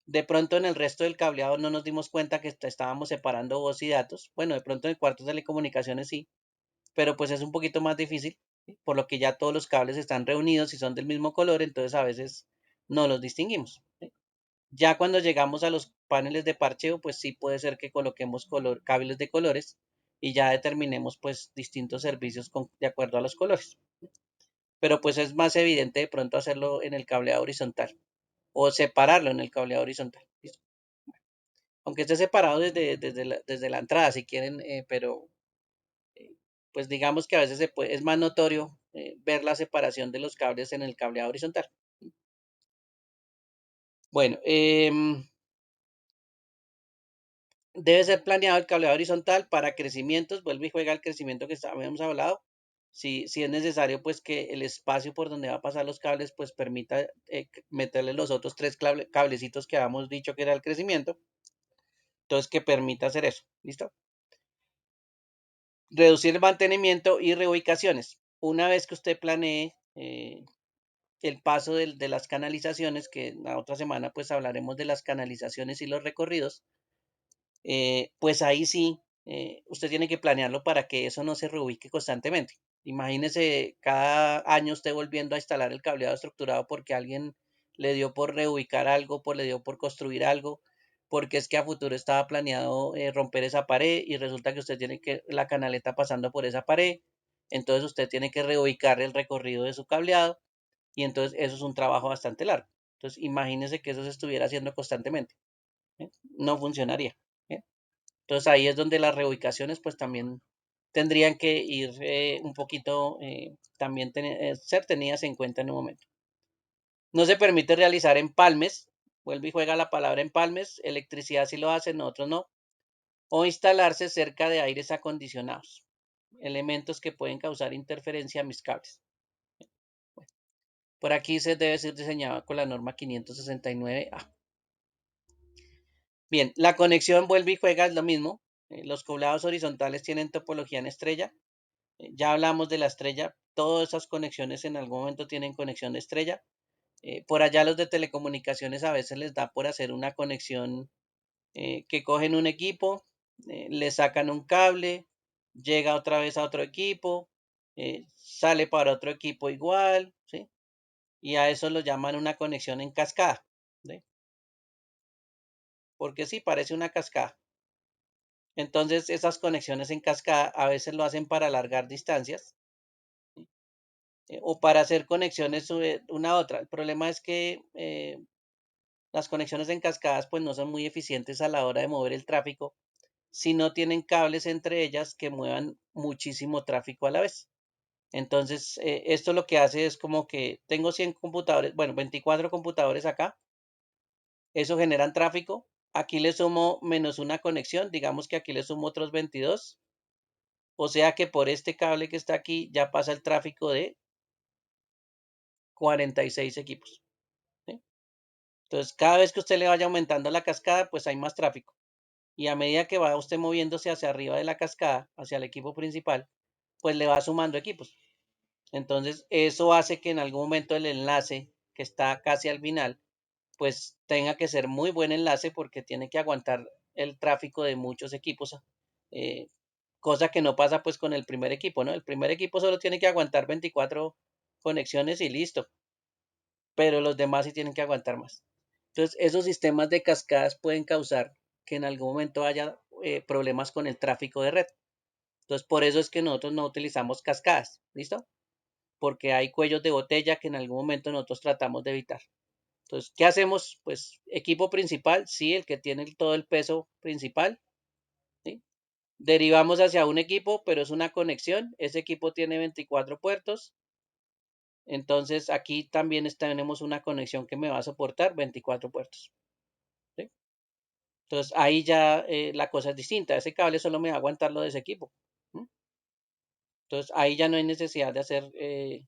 S1: De pronto en el resto del cableado no nos dimos cuenta que estábamos separando voz y datos. Bueno, de pronto en el cuarto de telecomunicaciones sí, pero pues es un poquito más difícil, ¿sí? Por lo que ya todos los cables están reunidos y son del mismo color, entonces a veces no los distinguimos, ¿sí? Ya cuando llegamos a los paneles de parcheo, pues sí puede ser que coloquemos cables de colores y ya determinemos pues distintos servicios de acuerdo a los colores. Pero pues es más evidente de pronto hacerlo en el cableado horizontal o separarlo en el cableado horizontal. ¿Listo? Aunque esté separado desde la entrada si quieren, pero eh, pues digamos que a veces es más notorio ver la separación de los cables en el cableado horizontal. Bueno, debe ser planeado el cableado horizontal para crecimientos, vuelve y juega el crecimiento que habíamos hablado. Si es necesario, pues que el espacio por donde va a pasar los cables, pues permita meterle los otros tres cablecitos que habíamos dicho que era el crecimiento. Entonces, que permita hacer eso. ¿Listo? Reducir el mantenimiento y reubicaciones. Una vez que usted planee el paso de las canalizaciones, que la otra semana pues hablaremos de las canalizaciones y los recorridos, pues ahí sí, usted tiene que planearlo para que eso no se reubique constantemente. Imagínese cada año usted volviendo a instalar el cableado estructurado porque alguien le dio por reubicar algo, le dio por construir algo, porque es que a futuro estaba planeado romper esa pared y resulta que usted tiene que la canaleta pasando por esa pared, entonces usted tiene que reubicar el recorrido de su cableado y entonces eso es un trabajo bastante largo. Entonces imagínese que eso se estuviera haciendo constantemente, ¿eh? No funcionaría, ¿eh? Entonces ahí es donde las reubicaciones pues también tendrían que ir un poquito, también ser tenidas en cuenta en un momento. No se permite realizar empalmes, vuelve y juega la palabra empalmes, electricidad sí lo hacen, nosotros no, o instalarse cerca de aires acondicionados, elementos que pueden causar interferencia a mis cables. Bueno, por aquí se debe ser diseñado con la norma 569A. Bien, la conexión vuelve y juega es lo mismo. Los cableados horizontales tienen topología en estrella. Ya hablamos de la estrella. Todas esas conexiones en algún momento tienen conexión de estrella. Por allá los de telecomunicaciones a veces les da por hacer una conexión que cogen un equipo, le sacan un cable, llega otra vez a otro equipo, sale para otro equipo igual, ¿sí? Y a eso lo llaman una conexión en cascada, ¿sí? Porque sí, parece una cascada. Entonces, esas conexiones en cascada a veces lo hacen para alargar distancias, ¿sí? O para hacer conexiones una a otra. El problema es que las conexiones en cascadas pues no son muy eficientes a la hora de mover el tráfico si no tienen cables entre ellas que muevan muchísimo tráfico a la vez. Entonces, esto lo que hace es como que tengo 100 computadores, bueno, 24 computadores acá, eso generan tráfico, aquí le sumo menos una conexión, digamos que aquí le sumo otros 22, o sea que por este cable que está aquí ya pasa el tráfico de 46 equipos, ¿sí? Entonces, cada vez que usted le vaya aumentando la cascada, pues hay más tráfico. Y a medida que va usted moviéndose hacia arriba de la cascada, hacia el equipo principal, pues le va sumando equipos. Entonces, eso hace que en algún momento el enlace que está casi al final, pues tenga que ser muy buen enlace porque tiene que aguantar el tráfico de muchos equipos, eh, cosa que no pasa pues con el primer equipo, ¿no? El primer equipo solo tiene que aguantar 24 conexiones y listo, pero los demás sí tienen que aguantar más. Entonces, esos sistemas de cascadas pueden causar que en algún momento haya problemas con el tráfico de red. Entonces, por eso es que nosotros no utilizamos cascadas, ¿listo? Porque hay cuellos de botella que en algún momento nosotros tratamos de evitar. Entonces, ¿qué hacemos? Pues equipo principal, sí, el que tiene todo el peso principal, ¿sí? Derivamos hacia un equipo, pero es una conexión. Ese equipo tiene 24 puertos. Entonces, aquí también tenemos una conexión que me va a soportar 24 puertos, ¿sí? Entonces, ahí ya la cosa es distinta. Ese cable solo me va a aguantar lo de ese equipo, ¿sí? Entonces, ahí ya no hay necesidad de hacer, eh,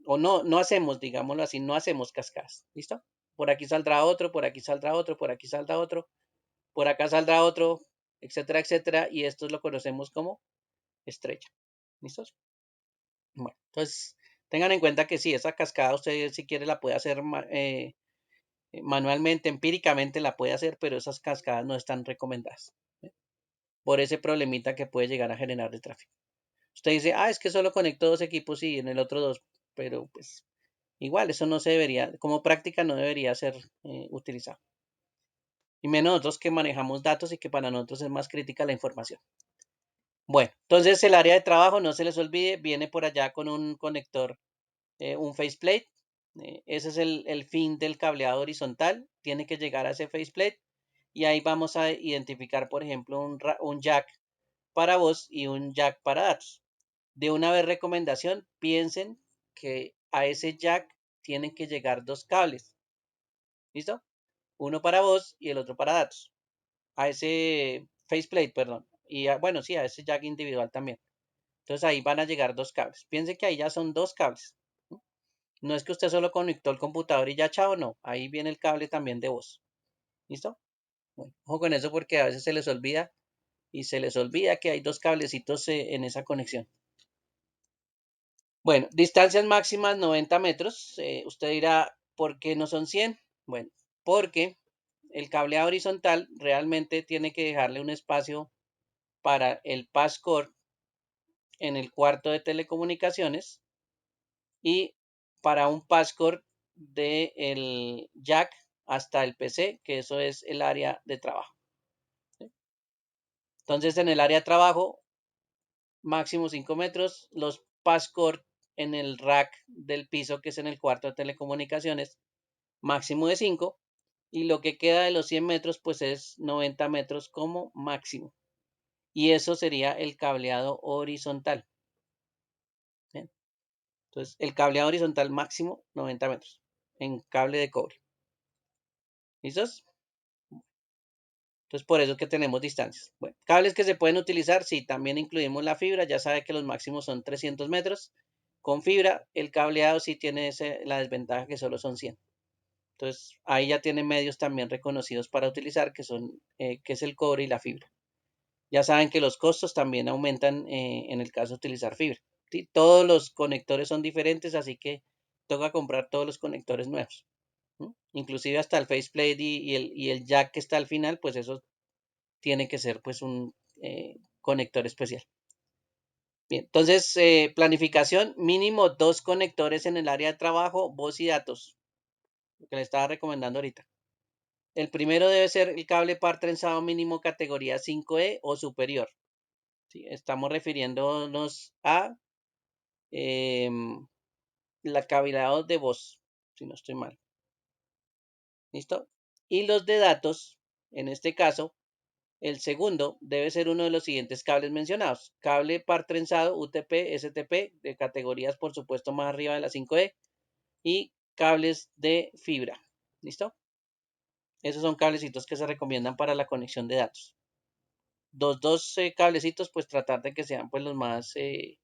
S1: o no hacemos, digámoslo así, no hacemos cascadas, ¿listo? Por aquí saldrá otro, por aquí saldrá otro, por aquí saldrá otro, por acá saldrá otro, etcétera, etcétera, y esto lo conocemos como estrella, ¿listos? Bueno, entonces tengan en cuenta que sí, esa cascada usted si quiere la puede hacer manualmente, empíricamente la puede hacer, pero esas cascadas no están recomendadas, ¿sí? Por ese problemita que puede llegar a generar de tráfico. Usted dice, es que solo conecto dos equipos y en el otro dos, pero pues igual eso no se debería, como práctica no debería ser utilizado. Y menos nosotros que manejamos datos y que para nosotros es más crítica la información. Bueno, entonces el área de trabajo, no se les olvide, viene por allá con un conector, un faceplate. Ese es el fin del cableado horizontal. Tiene que llegar a ese faceplate y ahí vamos a identificar, por ejemplo, un jack para voz y un jack para datos. De una vez recomendación, piensen que a ese jack tienen que llegar dos cables. ¿Listo? Uno para voz y el otro para datos. A ese faceplate, perdón. Y bueno, sí, a ese jack individual también. Entonces ahí van a llegar dos cables. Piensen que ahí ya son dos cables. No es que usted solo conectó el computador y ya chao, no. Ahí viene el cable también de voz. ¿Listo? Bueno, ojo con eso porque a veces se les olvida y se les olvida que hay dos cablecitos en esa conexión. Bueno, distancias máximas 90 metros. Usted dirá, ¿por qué no son 100? Bueno, porque el cableado horizontal realmente tiene que dejarle un espacio para el passcord en el cuarto de telecomunicaciones y para un passcord del jack hasta el PC, que eso es el área de trabajo. Entonces, en el área de trabajo, máximo 5 metros, los passcord en el rack del piso, que es en el cuarto de telecomunicaciones, máximo de 5, y lo que queda de los 100 metros, pues es 90 metros como máximo. Y eso sería el cableado horizontal. ¿Bien? Entonces, el cableado horizontal máximo 90 metros en cable de cobre. ¿Listos? Entonces, por eso es que tenemos distancias. Bueno, cables que se pueden utilizar, sí, también incluimos la fibra. Ya sabe que los máximos son 300 metros. Con fibra, el cableado sí tiene la desventaja que solo son 100. Entonces, ahí ya tiene medios también reconocidos para utilizar, que es el cobre y la fibra. Ya saben que los costos también aumentan en el caso de utilizar fibra. ¿Sí? Todos los conectores son diferentes, así que toca comprar todos los conectores nuevos. ¿Sí? Inclusive hasta el faceplate y el jack que está al final, pues eso tiene que ser pues un conector especial. Bien, entonces planificación, mínimo 2 conectores en el área de trabajo, voz y datos, lo que le estaba recomendando ahorita. El primero debe ser el cable par trenzado mínimo categoría 5E o superior. ¿Sí? Estamos refiriéndonos a la cableado de voz, si no estoy mal. ¿Listo? Y los de datos, en este caso, el segundo debe ser uno de los siguientes cables mencionados. Cable par trenzado UTP, STP, de categorías por supuesto más arriba de la 5E, y cables de fibra. ¿Listo? Esos son cablecitos que se recomiendan para la conexión de datos. Dos cablecitos, pues tratar de que sean pues eh,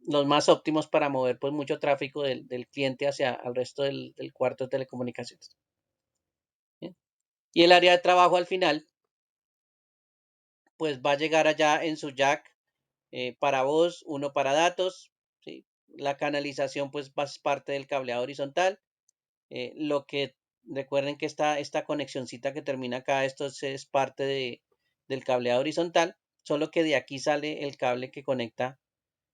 S1: los más óptimos para mover pues mucho tráfico del cliente hacia el resto del cuarto de telecomunicaciones. ¿Bien? Y el área de trabajo al final, pues va a llegar allá en su jack para voz, uno para datos, ¿sí? La canalización pues va a ser parte del cableado horizontal. Lo que recuerden que esta conexioncita que termina acá, esto es parte del cableado horizontal, solo que de aquí sale el cable que conecta,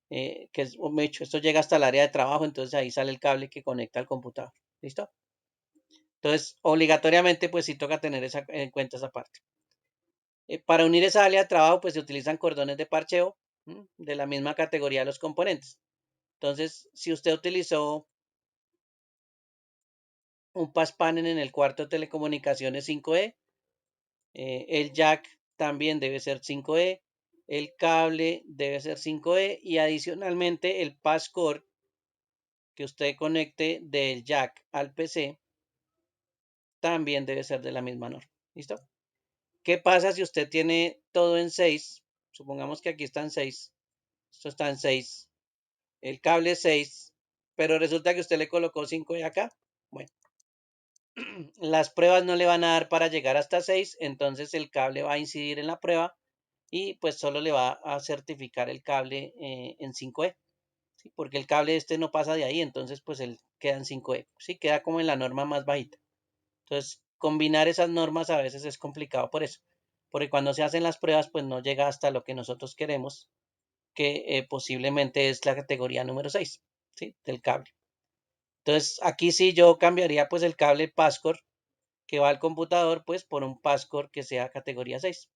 S1: que es, esto llega hasta el área de trabajo, entonces ahí sale el cable que conecta al computador. ¿Listo? Entonces, obligatoriamente, pues sí toca tener en cuenta esa parte. Para unir esa área de trabajo, pues se utilizan cordones de parcheo de la misma categoría de los componentes. Entonces, si usted utilizó un pass panel en el cuarto de telecomunicaciones 5E, el jack también debe ser 5E, el cable debe ser 5E y adicionalmente el pass cord que usted conecte del jack al PC también debe ser de la misma norma. ¿Listo? ¿Qué pasa si usted tiene todo en 6? Supongamos que aquí están 6, esto está en 6, el cable es 6, pero resulta que usted le colocó 5 acá. Bueno, las pruebas no le van a dar para llegar hasta 6, entonces el cable va a incidir en la prueba y pues solo le va a certificar el cable en 5E, ¿sí? Porque el cable este no pasa de ahí, entonces pues él queda en 5E, ¿sí? Queda como en la norma más bajita. Entonces, combinar esas normas a veces es complicado por eso, porque cuando se hacen las pruebas pues no llega hasta lo que nosotros queremos, que posiblemente es la categoría número 6, ¿sí? Del cable. Entonces, aquí sí yo cambiaría pues el cable Pascore que va al computador pues por un Pascore que sea categoría 6.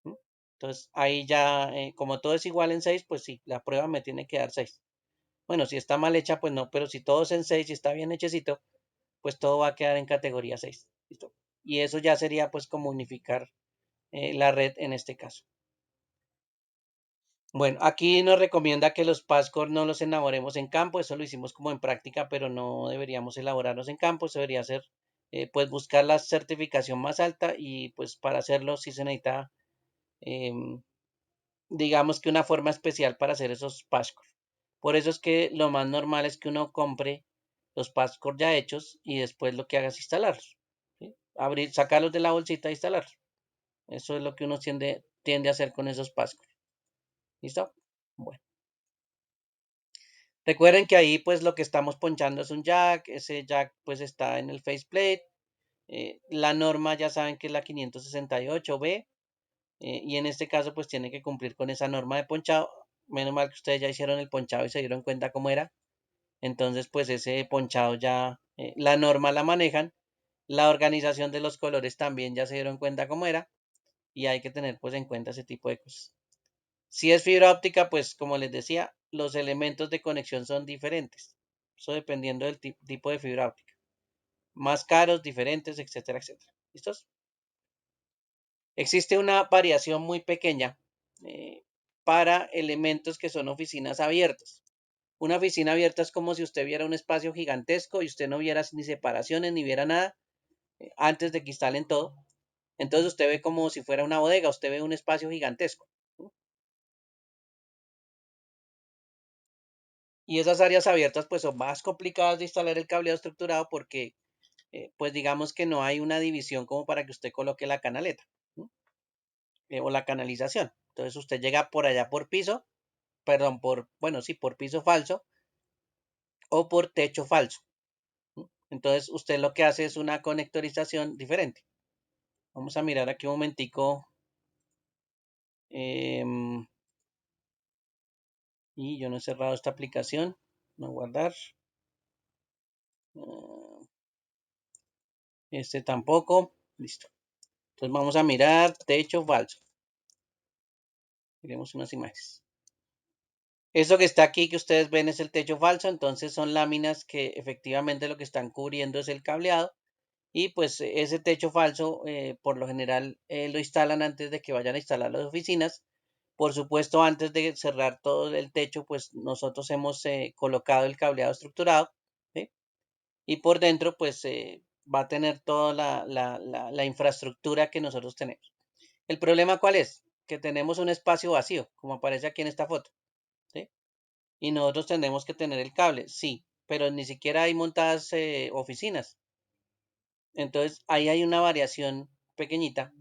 S1: ¿Mm? Entonces, ahí ya, como todo es igual en 6, pues sí, la prueba me tiene que dar 6. Bueno, si está mal hecha, pues no, pero si todo es en 6 y está bien hechecito, pues todo va a quedar en categoría 6. ¿Listo? Y eso ya sería pues como unificar la red en este caso. Bueno, aquí nos recomienda que los passcode no los elaboremos en campo, eso lo hicimos como en práctica, pero no deberíamos elaborarlos en campo, eso debería ser pues buscar la certificación más alta y pues para hacerlo sí se necesita digamos que una forma especial para hacer esos passcode. Por eso es que lo más normal es que uno compre los passcode ya hechos y después lo que haga es instalarlos, ¿sí? Abrir, sacarlos de la bolsita e instalarlos. Eso es lo que uno tiende a hacer con esos passcode. ¿Listo? Bueno. Recuerden que ahí pues lo que estamos ponchando es un jack, ese jack pues está en el faceplate, la norma ya saben que es la 568B y en este caso pues tiene que cumplir con esa norma de ponchado, menos mal que ustedes ya hicieron el ponchado y se dieron cuenta cómo era, entonces pues ese ponchado ya, la norma la manejan, la organización de los colores también ya se dieron cuenta cómo era y hay que tener pues en cuenta ese tipo de cosas. Si es fibra óptica, pues como les decía, los elementos de conexión son diferentes. Eso dependiendo del tipo de fibra óptica. Más caros, diferentes, etcétera, etcétera. ¿Listos? Existe una variación muy pequeña para elementos que son oficinas abiertas. Una oficina abierta es como si usted viera un espacio gigantesco y usted no viera ni separaciones ni viera nada antes de que instalen todo. Entonces usted ve como si fuera una bodega, usted ve un espacio gigantesco. Y esas áreas abiertas pues son más complicadas de instalar el cableado estructurado porque pues digamos que no hay una división como para que usted coloque la canaleta, ¿no? O la canalización. Entonces usted llega por allá por piso, perdón, bueno, sí, por piso falso o por techo falso, ¿no? Entonces usted lo que hace es una conectorización diferente. Vamos a mirar aquí un momentico. Y yo no he cerrado esta aplicación. No guardar. Este tampoco. Listo. Entonces vamos a mirar techo falso. Miremos unas imágenes. Eso que está aquí que ustedes ven es el techo falso, entonces son láminas que efectivamente lo que están cubriendo es el cableado y pues ese techo falso por lo general lo instalan antes de que vayan a instalar las oficinas. Por supuesto, antes de cerrar todo el techo, pues nosotros hemos colocado el cableado estructurado, ¿sí? Y por dentro pues va a tener toda la infraestructura que nosotros tenemos. ¿El problema cuál es? Que tenemos un espacio vacío, como aparece aquí en esta foto, ¿sí? Y nosotros tenemos que tener el cable, sí, pero ni siquiera hay montadas oficinas. Entonces, ahí hay una variación pequeñita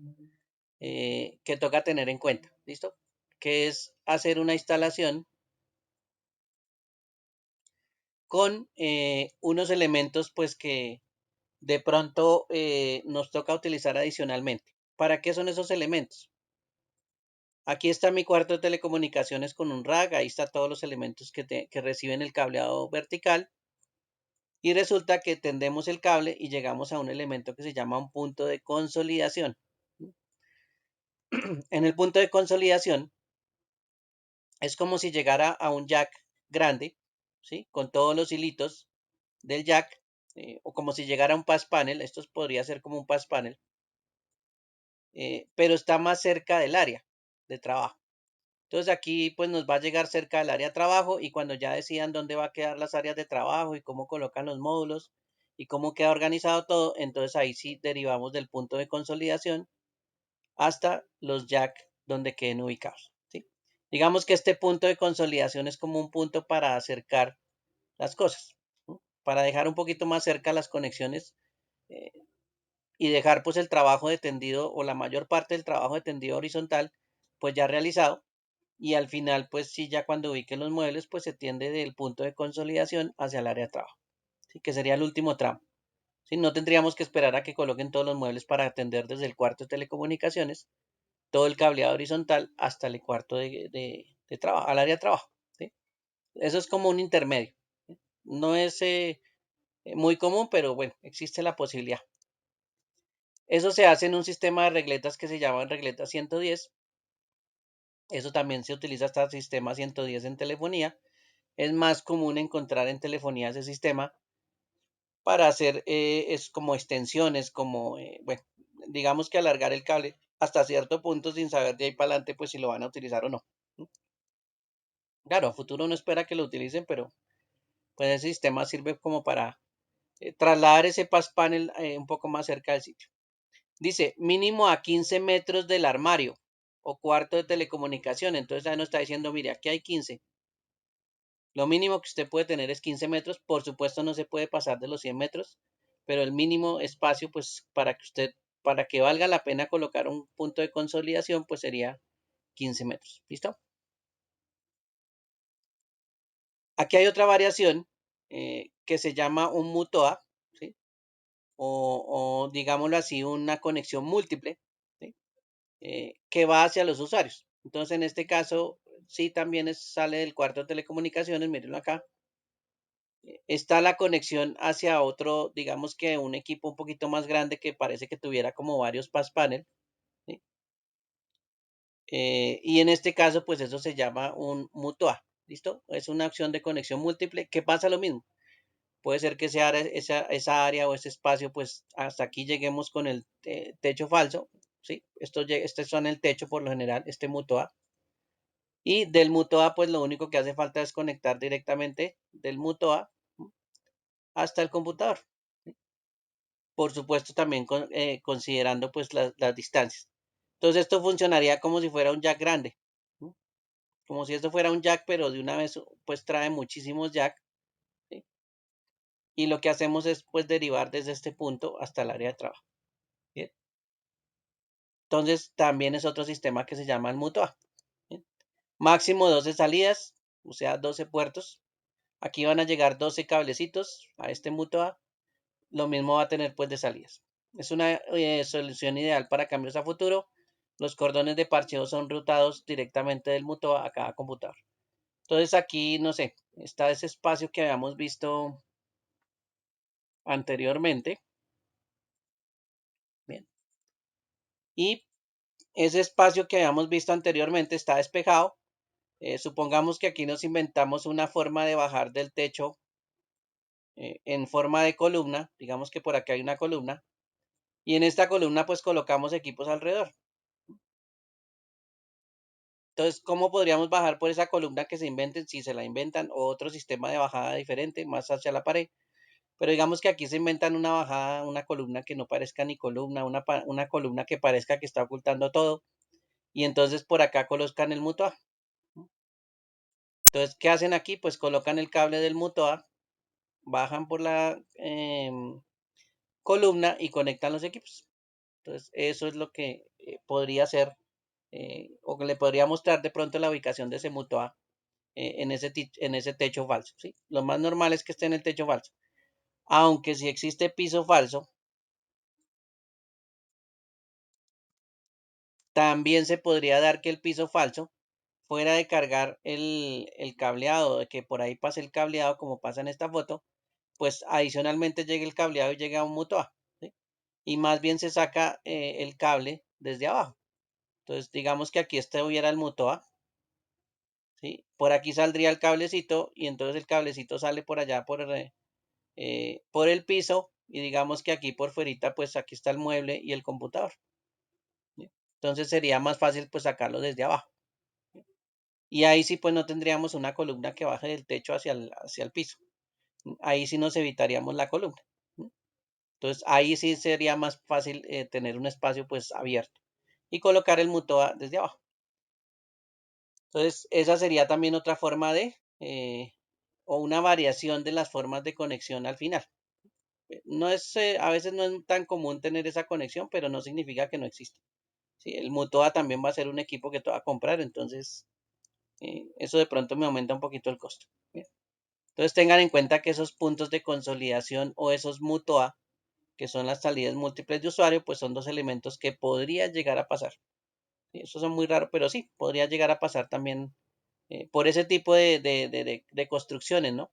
S1: que toca tener en cuenta, ¿listo? Que es hacer una instalación con unos elementos pues que de pronto nos toca utilizar adicionalmente. ¿Para qué son esos elementos? Aquí está mi cuarto de telecomunicaciones con un rack, ahí está todos los elementos que reciben el cableado vertical y resulta que tendemos el cable y llegamos a un elemento que se llama un punto de consolidación. En el punto de consolidación es como si llegara a un jack grande, ¿sí? Con todos los hilitos del jack, o como si llegara a un pass panel, esto podría ser como un pass panel, pero está más cerca del área de trabajo. Entonces aquí pues nos va a llegar cerca del área de trabajo y cuando ya decidan dónde va a quedar las áreas de trabajo y cómo colocan los módulos y cómo queda organizado todo, entonces ahí sí derivamos del punto de consolidación hasta los jack donde queden ubicados, ¿sí? Digamos que este punto de consolidación es como un punto para acercar las cosas, ¿no? Para dejar un poquito más cerca las conexiones eh, y dejar pues el trabajo de tendido o la mayor parte del trabajo de tendido horizontal pues ya realizado y al final pues sí ya cuando ubiquen los muebles pues se tiende del punto de consolidación hacia el área de trabajo, ¿sí? Que sería el último tramo, ¿sí? No tendríamos que esperar a que coloquen todos los muebles para atender desde el cuarto de telecomunicaciones todo el cableado horizontal hasta el cuarto de trabajo, al área de trabajo, ¿sí? Eso es como un intermedio, ¿sí? No es muy común, pero bueno, existe la posibilidad. Eso se hace en un sistema de regletas que se llaman regletas 110. Eso también se utiliza hasta sistema 110 en telefonía. Es más común encontrar en telefonía ese sistema para hacer es como extensiones, como, bueno, digamos que alargar el cable hasta cierto punto sin saber de ahí para adelante, pues si lo van a utilizar o no. Claro, a futuro no espera que lo utilicen, pero pues ese sistema sirve como para trasladar ese pass panel un poco más cerca del sitio. Dice, mínimo a 15 metros del armario o cuarto de telecomunicación. Entonces ahí nos está diciendo, mire, aquí hay 15. Lo mínimo que usted puede tener es 15 metros. Por supuesto no se puede pasar de los 100 metros, pero el mínimo espacio, pues para que valga la pena colocar un punto de consolidación, pues sería 15 metros. ¿Listo? Aquí hay otra variación que se llama un MUTOA, ¿sí? O digámoslo así, una conexión múltiple, ¿sí? Que va hacia los usuarios. Entonces, en este caso, sí también sale del cuarto de telecomunicaciones, mírenlo acá. Está la conexión hacia otro, digamos que un equipo un poquito más grande que parece que tuviera como varios pass panel, ¿sí? Y en este caso, pues eso se llama un MUTOA, ¿listo? Es una opción de conexión múltiple que pasa lo mismo. Puede ser que esa área o ese espacio, pues hasta aquí lleguemos con el techo falso, ¿sí? Estos son el techo por lo general, este MUTOA. Y del MUTOA, pues lo único que hace falta es conectar directamente del MUTOA hasta el computador. ¿Sí? Por supuesto, también considerando pues las distancias. Entonces esto funcionaría como si fuera un jack grande, ¿sí? Como si esto fuera un jack, pero de una vez pues trae muchísimos jack, ¿sí? Y lo que hacemos es pues derivar desde este punto hasta el área de trabajo. ¿Bien? Entonces también es otro sistema que se llama el MUTOA. ¿Bien? Máximo 12 salidas, o sea, 12 puertos. Aquí van a llegar 12 cablecitos a este MUTOA. Lo mismo va a tener pues de salidas. Es una solución ideal para cambios a futuro. Los cordones de parcheo son rutados directamente del MUTOA a cada computador. Entonces aquí, no sé, está ese espacio que habíamos visto anteriormente. Bien. Y ese espacio que habíamos visto anteriormente está despejado. Supongamos que aquí nos inventamos una forma de bajar del techo en forma de columna. Digamos que por aquí hay una columna. Y en esta columna pues colocamos equipos alrededor. Entonces, ¿cómo podríamos bajar por esa columna que se inventen, si se la inventan, o otro sistema de bajada diferente, más hacia la pared? pero digamos que aquí se inventan una bajada, una columna que no parezca ni columna, una columna que parezca que está ocultando todo, y entonces por acá colocan el mutuo A. Entonces, ¿qué hacen aquí? Pues colocan el cable del mutuo A, bajan por la columna y conectan los equipos. Entonces, eso es lo que podría ser, o que le podría mostrar de pronto la ubicación de ese mutuo A en ese techo falso, ¿sí? Lo más normal es que esté en el techo falso. Aunque si existe piso falso, también se podría dar que el piso falso fuera de cargar el cableado, de que por ahí pase el cableado como pasa en esta foto, pues adicionalmente llegue el cableado y llegue a un mutuo A, ¿sí? Y más bien se saca el cable desde abajo. Entonces digamos que aquí hubiera el mutuo A, ¿sí? Por aquí saldría el cablecito y entonces el cablecito sale por allá por el piso y digamos que aquí por fuerita pues aquí está el mueble y el computador, ¿sí? Entonces sería más fácil pues sacarlo desde abajo. Y ahí sí pues no tendríamos una columna que baje del techo hacia el piso. Ahí sí nos evitaríamos la columna. Entonces ahí sí sería más fácil tener un espacio pues abierto y colocar el mutoa desde abajo. Entonces esa sería también otra forma o una variación de las formas de conexión al final. No es, a veces no es tan común tener esa conexión, pero no significa que no exista. ¿Sí? El mutoa también va a ser un equipo que te va a comprar, entonces eso de pronto me aumenta un poquito el costo. ¿Bien? Entonces tengan en cuenta que esos puntos de consolidación o esos mutoa, que son las salidas múltiples de usuario, pues son dos elementos que podría llegar a pasar. ¿Sí? Eso son muy raros, pero sí, podría llegar a pasar también por ese tipo de construcciones, ¿no?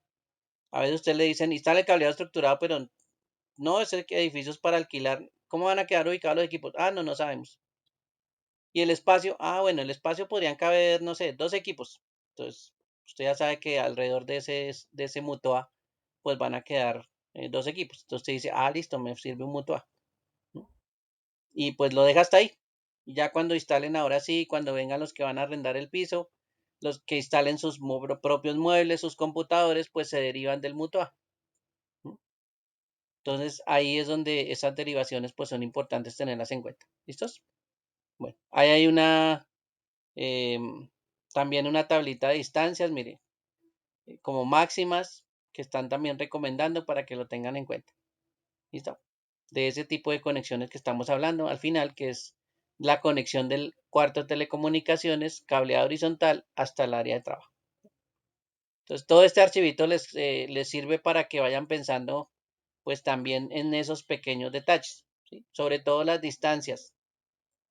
S1: A veces usted le dicen, instale cableado estructurado, pero no, es edificios para alquilar. ¿Cómo van a quedar ubicados los equipos? Ah, no, no sabemos. Y el espacio, bueno, el espacio podrían caber, no sé, dos equipos. Entonces, usted ya sabe que alrededor de ese mutua, pues van a quedar dos equipos. Entonces usted dice, listo, me sirve un mutua. ¿No? Y pues lo deja hasta ahí. Y ya cuando instalen, ahora sí, cuando vengan los que van a arrendar el piso, los que instalen sus propios muebles, sus computadores, pues se derivan del mutua. ¿No? Entonces ahí es donde esas derivaciones pues son importantes tenerlas en cuenta. ¿Listos? Bueno, ahí hay también una tablita de distancias, mire, como máximas que están también recomendando para que lo tengan en cuenta. ¿Listo? De ese tipo de conexiones que estamos hablando al final, que es la conexión del cuarto de telecomunicaciones, cableado horizontal hasta el área de trabajo. Entonces, todo este archivito les sirve para que vayan pensando, pues también en esos pequeños detalles, ¿sí? Sobre todo las distancias.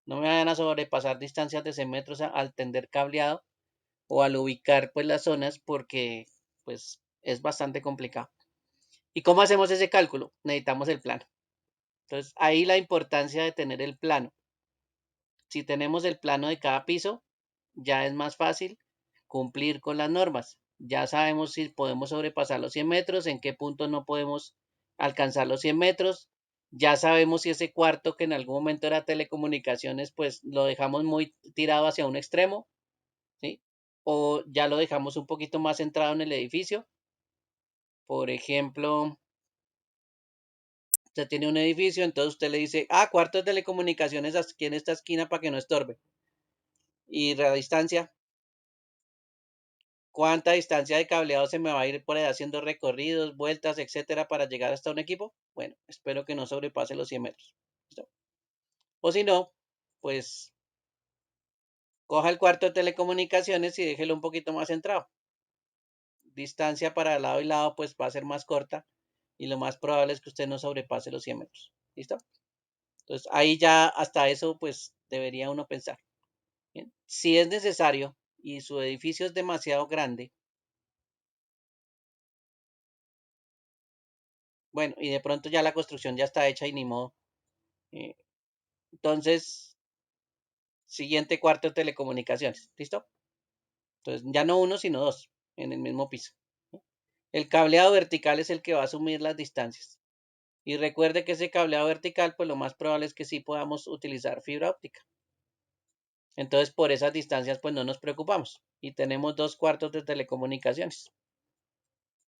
S1: No me vayan a sobrepasar distancias de 100 metros al tender cableado o al ubicar pues las zonas porque pues es bastante complicado. ¿Y cómo hacemos ese cálculo? Necesitamos el plano. Entonces ahí la importancia de tener el plano. Si tenemos el plano de cada piso, ya es más fácil cumplir con las normas. Ya sabemos si podemos sobrepasar los 100 metros, en qué punto no podemos alcanzar los 100 metros. Ya sabemos si ese cuarto que en algún momento era telecomunicaciones, pues lo dejamos muy tirado hacia un extremo, ¿sí? O ya lo dejamos un poquito más centrado en el edificio. Por ejemplo, usted tiene un edificio, entonces usted le dice, cuarto de telecomunicaciones aquí en esta esquina para que no estorbe. Y la distancia, ¿cuánta distancia de cableado se me va a ir por ahí haciendo recorridos, vueltas, etcétera, para llegar hasta un equipo? Bueno, espero que no sobrepase los 100 metros. ¿Listo? O si no, pues coja el cuarto de telecomunicaciones y déjelo un poquito más centrado. Distancia para lado y lado, pues va a ser más corta y lo más probable es que usted no sobrepase los 100 metros. ¿Listo? Entonces ahí ya hasta eso, pues debería uno pensar. Bien. Si es necesario y su edificio es demasiado grande, bueno, y de pronto ya la construcción ya está hecha y ni modo. eh, entonces, siguiente cuarto de telecomunicaciones, ¿listo? Entonces, ya no uno, sino dos en el mismo piso. El cableado vertical es el que va a asumir las distancias. Y recuerde que ese cableado vertical, pues lo más probable es que sí podamos utilizar fibra óptica. Entonces, por esas distancias, pues no nos preocupamos. Y tenemos dos cuartos de telecomunicaciones.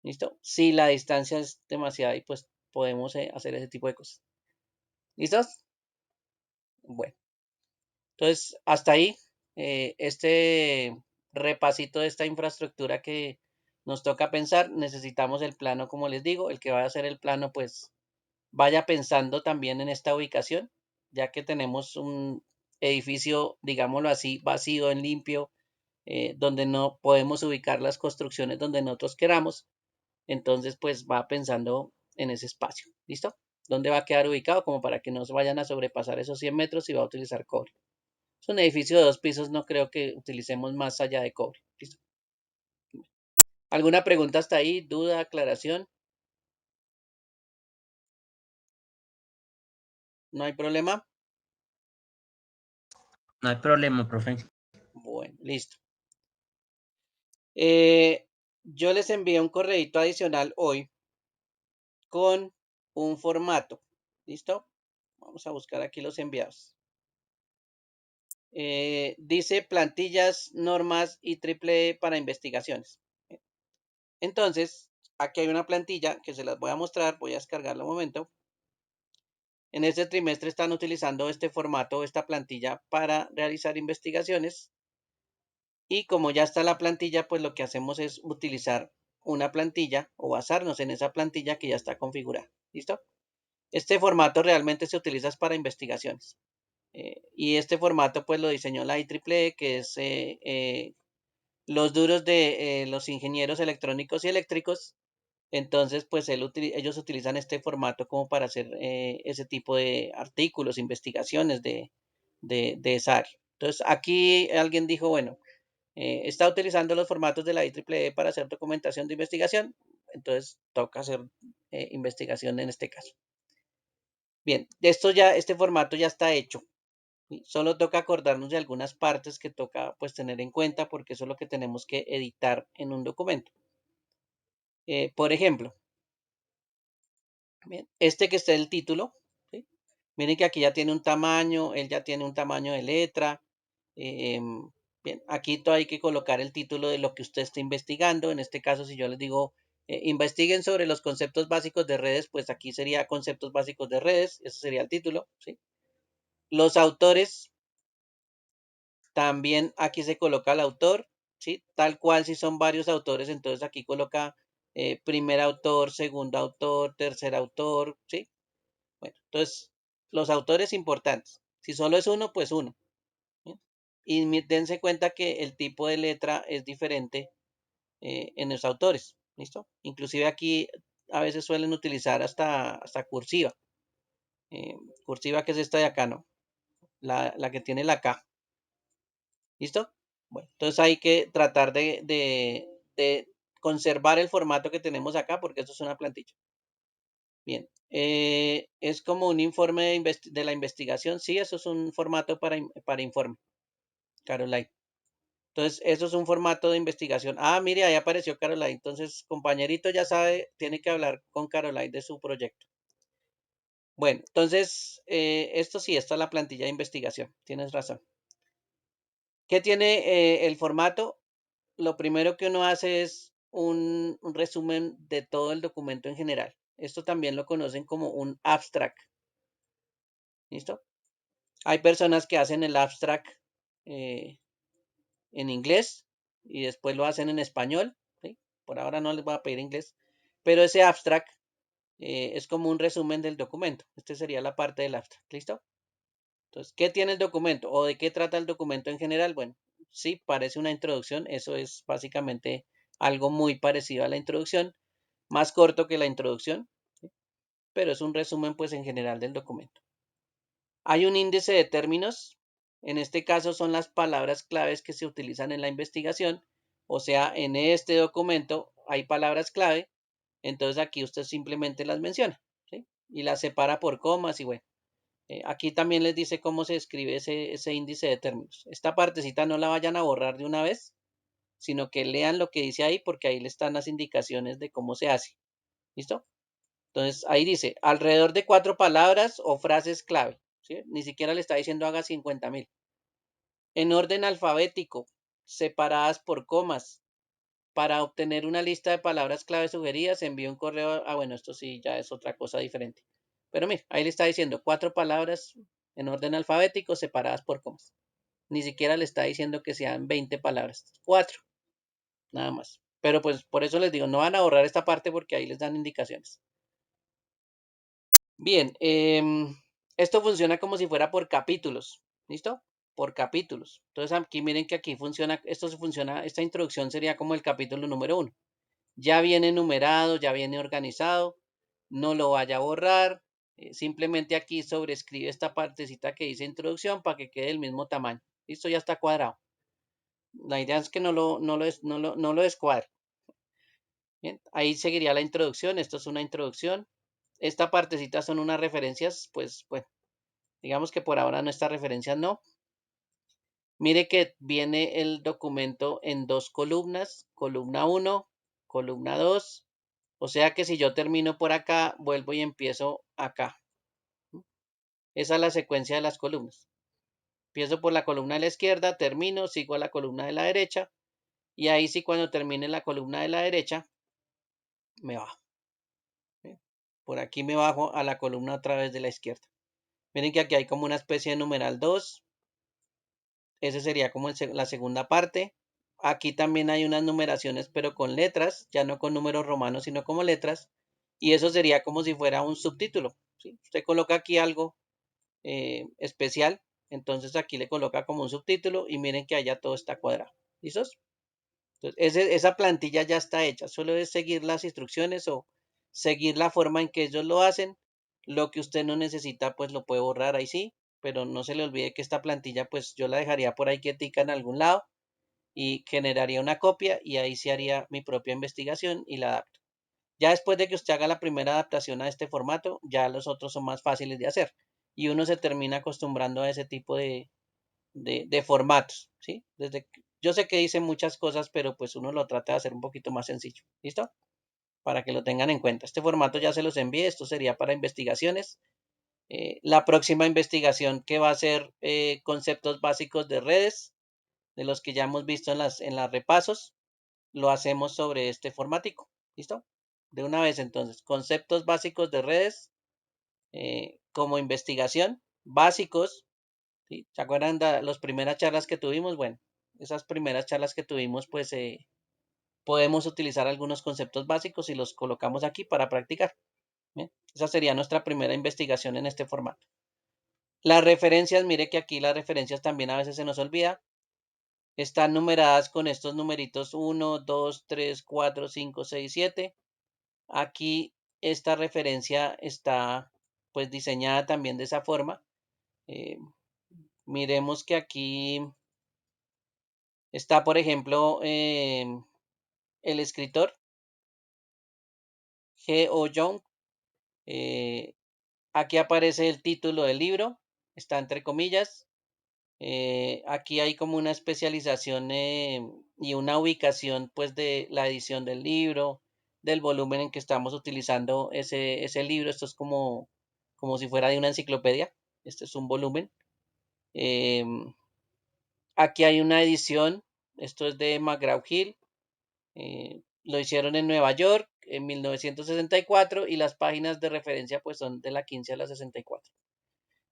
S1: ¿Listo? Si la distancia es demasiada y pues podemos hacer ese tipo de cosas. ¿Listos? Bueno, entonces hasta ahí este repasito de esta infraestructura que nos toca pensar. Necesitamos el plano, como les digo, el que va a hacer el plano pues vaya pensando también en esta ubicación, ya que tenemos un edificio, digámoslo así, vacío, en limpio, donde no podemos ubicar las construcciones donde nosotros queramos. Entonces, pues va pensando en ese espacio. ¿Listo? ¿Dónde va a quedar ubicado? Como para que no se vayan a sobrepasar esos 100 metros y va a utilizar cobre. Es un edificio de 2 pisos, no creo que utilicemos más allá de cobre. ¿Listo? ¿Alguna pregunta hasta ahí? ¿Duda? ¿Aclaración? ¿No hay problema?
S2: No hay problema, profe.
S1: Bueno, listo. Yo les envié un correíto adicional hoy con un formato. ¿Listo? Vamos a buscar aquí los enviados. Dice plantillas, normas y triple para investigaciones. Entonces, aquí hay una plantilla que se las voy a mostrar. Voy a descargarla un momento. En este trimestre están utilizando este formato, esta plantilla para realizar investigaciones. Y como ya está la plantilla, pues lo que hacemos es utilizar una plantilla o basarnos en esa plantilla que ya está configurada. ¿Listo? Este formato realmente se utiliza para investigaciones. Y este formato pues lo diseñó la IEEE, que es los duros de los ingenieros electrónicos y eléctricos. Entonces, pues ellos utilizan este formato como para hacer ese tipo de artículos, investigaciones de esa área. Entonces, aquí alguien dijo, bueno, está utilizando los formatos de la IEEE para hacer documentación de investigación, entonces toca hacer investigación en este caso. Bien, este formato ya está hecho. ¿Sí? Solo toca acordarnos de algunas partes que toca pues tener en cuenta porque eso es lo que tenemos que editar en un documento. Por ejemplo, bien, este que está el título, ¿sí? Miren que aquí ya tiene un tamaño, él ya tiene un tamaño de letra. Bien, aquí todo hay que colocar el título de lo que usted está investigando. En este caso, si yo les digo, investiguen sobre los conceptos básicos de redes, pues aquí sería conceptos básicos de redes, ese sería el título, ¿sí? Los autores, también aquí se coloca el autor, ¿sí? Tal cual si son varios autores, entonces aquí coloca primer autor, segundo autor, tercer autor, ¿sí? Bueno, entonces los autores importantes. Si solo es uno, pues uno. ¿Sí? Y dense cuenta que el tipo de letra es diferente en los autores. ¿Listo? Inclusive aquí a veces suelen utilizar hasta cursiva. Eh, cursiva que es esta de acá, ¿no? La que tiene la K. ¿Listo? Bueno, entonces hay que tratar de conservar el formato que tenemos acá porque esto es una plantilla. Bien, es como un informe de la investigación. Sí, eso es un formato para informe, Caroline. Entonces, eso es un formato de investigación. Ah, mire, ahí apareció Caroline. Entonces, compañerito ya sabe, tiene que hablar con Caroline de su proyecto. Bueno, entonces, esto sí, esta es la plantilla de investigación. Tienes razón. ¿Qué tiene el formato? Lo primero que uno hace es un resumen de todo el documento en general. Esto también lo conocen como un abstract. ¿Listo? Hay personas que hacen el abstract eh, en inglés y después lo hacen en español. ¿Sí? Por ahora no les voy a pedir inglés, pero ese abstract es como un resumen del documento. Esta sería la parte del abstract. ¿Listo? Entonces, ¿qué tiene el documento o de qué trata el documento en general? Bueno, sí, parece una introducción. Eso es básicamente algo muy parecido a la introducción, más corto que la introducción, ¿sí? Pero es un resumen pues en general del documento. Hay un índice de términos. En este caso son las palabras claves que se utilizan en la investigación. O sea, en este documento hay palabras clave. Entonces aquí usted simplemente las menciona, ¿sí? Y las separa por comas y bueno. Aquí también les dice cómo se escribe ese índice de términos. Esta partecita no la vayan a borrar de una vez, sino que lean lo que dice ahí porque ahí le están las indicaciones de cómo se hace. ¿Listo? Entonces ahí dice alrededor de 4 palabras o frases clave. ¿Sí? Ni siquiera le está diciendo haga 50.000. En orden alfabético, separadas por comas, Para obtener una lista de palabras clave sugeridas, envíe un correo. Ah, bueno, esto sí ya es otra cosa diferente. Pero mira, ahí le está diciendo 4 palabras en orden alfabético separadas por comas. Ni siquiera le está diciendo que sean 20 palabras. 4, nada más. Pero pues por eso les digo, no van a borrar esta parte porque ahí les dan indicaciones. Bien, esto funciona como si fuera por capítulos. ¿Listo? Por capítulos. Entonces aquí miren que aquí funciona, esto funciona, esta introducción sería como el capítulo número 1. Ya viene numerado, ya viene organizado, no lo vaya a borrar, simplemente aquí sobrescribe esta partecita que dice introducción para que quede del mismo tamaño. Listo, ya está cuadrado. La idea es que no lo descuadre. Bien, ahí seguiría la introducción, esto es una introducción. Esta partecita son unas referencias, pues bueno, digamos que por ahora nuestras referencias no. Mire que viene el documento en 2 columnas, columna 1, columna 2. O sea que si yo termino por acá, vuelvo y empiezo acá. Esa es la secuencia de las columnas. Empiezo por la columna de la izquierda, termino, sigo a la columna de la derecha. Y ahí sí, cuando termine la columna de la derecha, me bajo. Por aquí me bajo a la columna otra vez de la izquierda. Miren que aquí hay como una especie de numeral 2. Ese sería como la segunda parte. Aquí también hay unas numeraciones, pero con letras, ya no con números romanos, sino como letras. Y eso sería como si fuera un subtítulo. ¿Sí? Usted coloca aquí algo especial, entonces aquí le coloca como un subtítulo y miren que allá todo está cuadrado. ¿Listos? Entonces, esa plantilla ya está hecha, solo es seguir las instrucciones o seguir la forma en que ellos lo hacen. Lo que usted no necesita, pues lo puede borrar ahí sí, pero no se le olvide que esta plantilla, pues yo la dejaría por ahí quietica en algún lado y generaría una copia y ahí sí haría mi propia investigación y la adapto. Ya después de que usted haga la primera adaptación a este formato, ya los otros son más fáciles de hacer y uno se termina acostumbrando a ese tipo de formatos, ¿sí? Yo sé que dicen muchas cosas, pero pues uno lo trata de hacer un poquito más sencillo. ¿Listo? Para que lo tengan en cuenta. Este formato ya se los envié, esto sería para investigaciones. La próxima investigación que va a ser conceptos básicos de redes, de los que ya hemos visto en las repasos, lo hacemos sobre este formatico. ¿Listo? De una vez entonces, conceptos básicos de redes como investigación, básicos. ¿Sí? ¿Se acuerdan de las primeras charlas que tuvimos? Bueno, esas primeras charlas que tuvimos, pues podemos utilizar algunos conceptos básicos y los colocamos aquí para practicar. ¿Bien? Esa sería nuestra primera investigación en este formato. Las referencias, mire que aquí las referencias también a veces se nos olvida. Están numeradas con estos numeritos 1, 2, 3, 4, 5, 6, 7. Aquí esta referencia está pues diseñada también de esa forma. Miremos que aquí está, por ejemplo, el escritor G.O. Young. Eh, Aquí aparece el título del libro, está entre comillas. Aquí hay como una especialización y una ubicación pues de la edición del libro, del volumen en que estamos utilizando ese libro. Esto es como si fuera de una enciclopedia. Este es un volumen. Aquí hay una edición. Esto es de McGraw-Hill. Lo hicieron en Nueva York en 1964 y las páginas de referencia pues son de la 15 a la 64.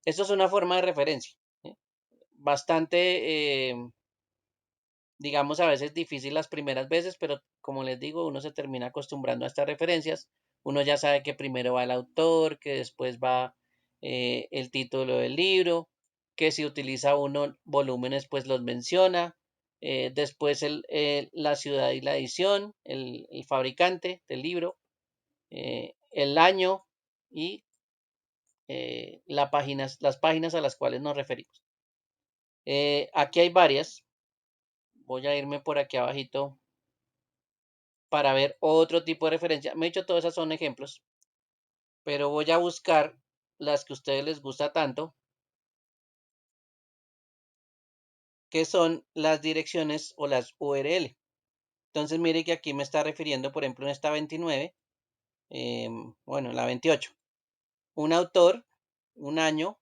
S1: Esto es una forma de referencia. ¿Sí? Bastante, digamos, a veces difícil las primeras veces, pero como les digo, uno se termina acostumbrando a estas referencias. Uno ya sabe que primero va el autor, que después va el título del libro, que si utiliza uno volúmenes, pues los menciona. Después la ciudad y la edición, el fabricante del libro, el año y las páginas a las cuales nos referimos. Aquí hay varias. Voy a irme por aquí abajito para ver otro tipo de referencia. Me he dicho todas esas son ejemplos, pero voy a buscar las que a ustedes les gusta tanto, que son las direcciones o las URL. Entonces mire que aquí me está refiriendo, por ejemplo, en esta 29, bueno, la 28. Un autor, un año.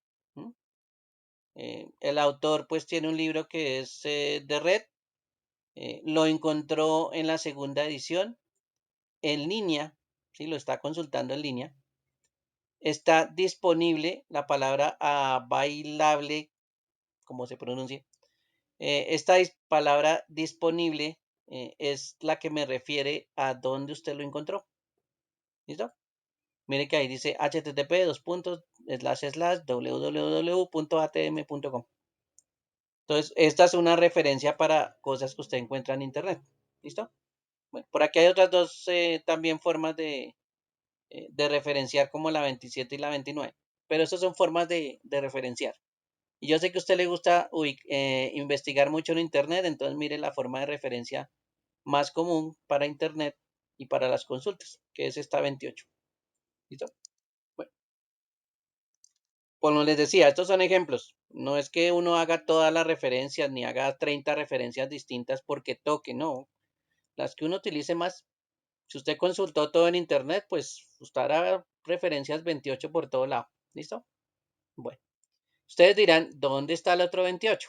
S1: El autor pues tiene un libro que es de red lo encontró en la segunda edición en línea, ¿sí? Lo está consultando en línea. Está disponible la palabra bailable, como se pronuncia. Esta palabra disponible es la que me refiere a dónde usted lo encontró. ¿Listo? Mire que ahí dice http://www.atm.com. Entonces, esta es una referencia para cosas que usted encuentra en Internet. ¿Listo? Bueno, por aquí hay otras dos también formas de referenciar como la 27 y la 29. Pero estas son formas de referenciar. Y yo sé que a usted le gusta investigar mucho en Internet, entonces mire la forma de referencia más común para Internet y para las consultas, que es esta 28. ¿Listo? Bueno, como les decía, estos son ejemplos. No es que uno haga todas las referencias ni haga 30 referencias distintas porque toque, no. Las que uno utilice más. Si usted consultó todo en Internet, pues usted hará referencias 28 por todo lado. ¿Listo? Bueno, ustedes dirán, ¿dónde está el otro 28?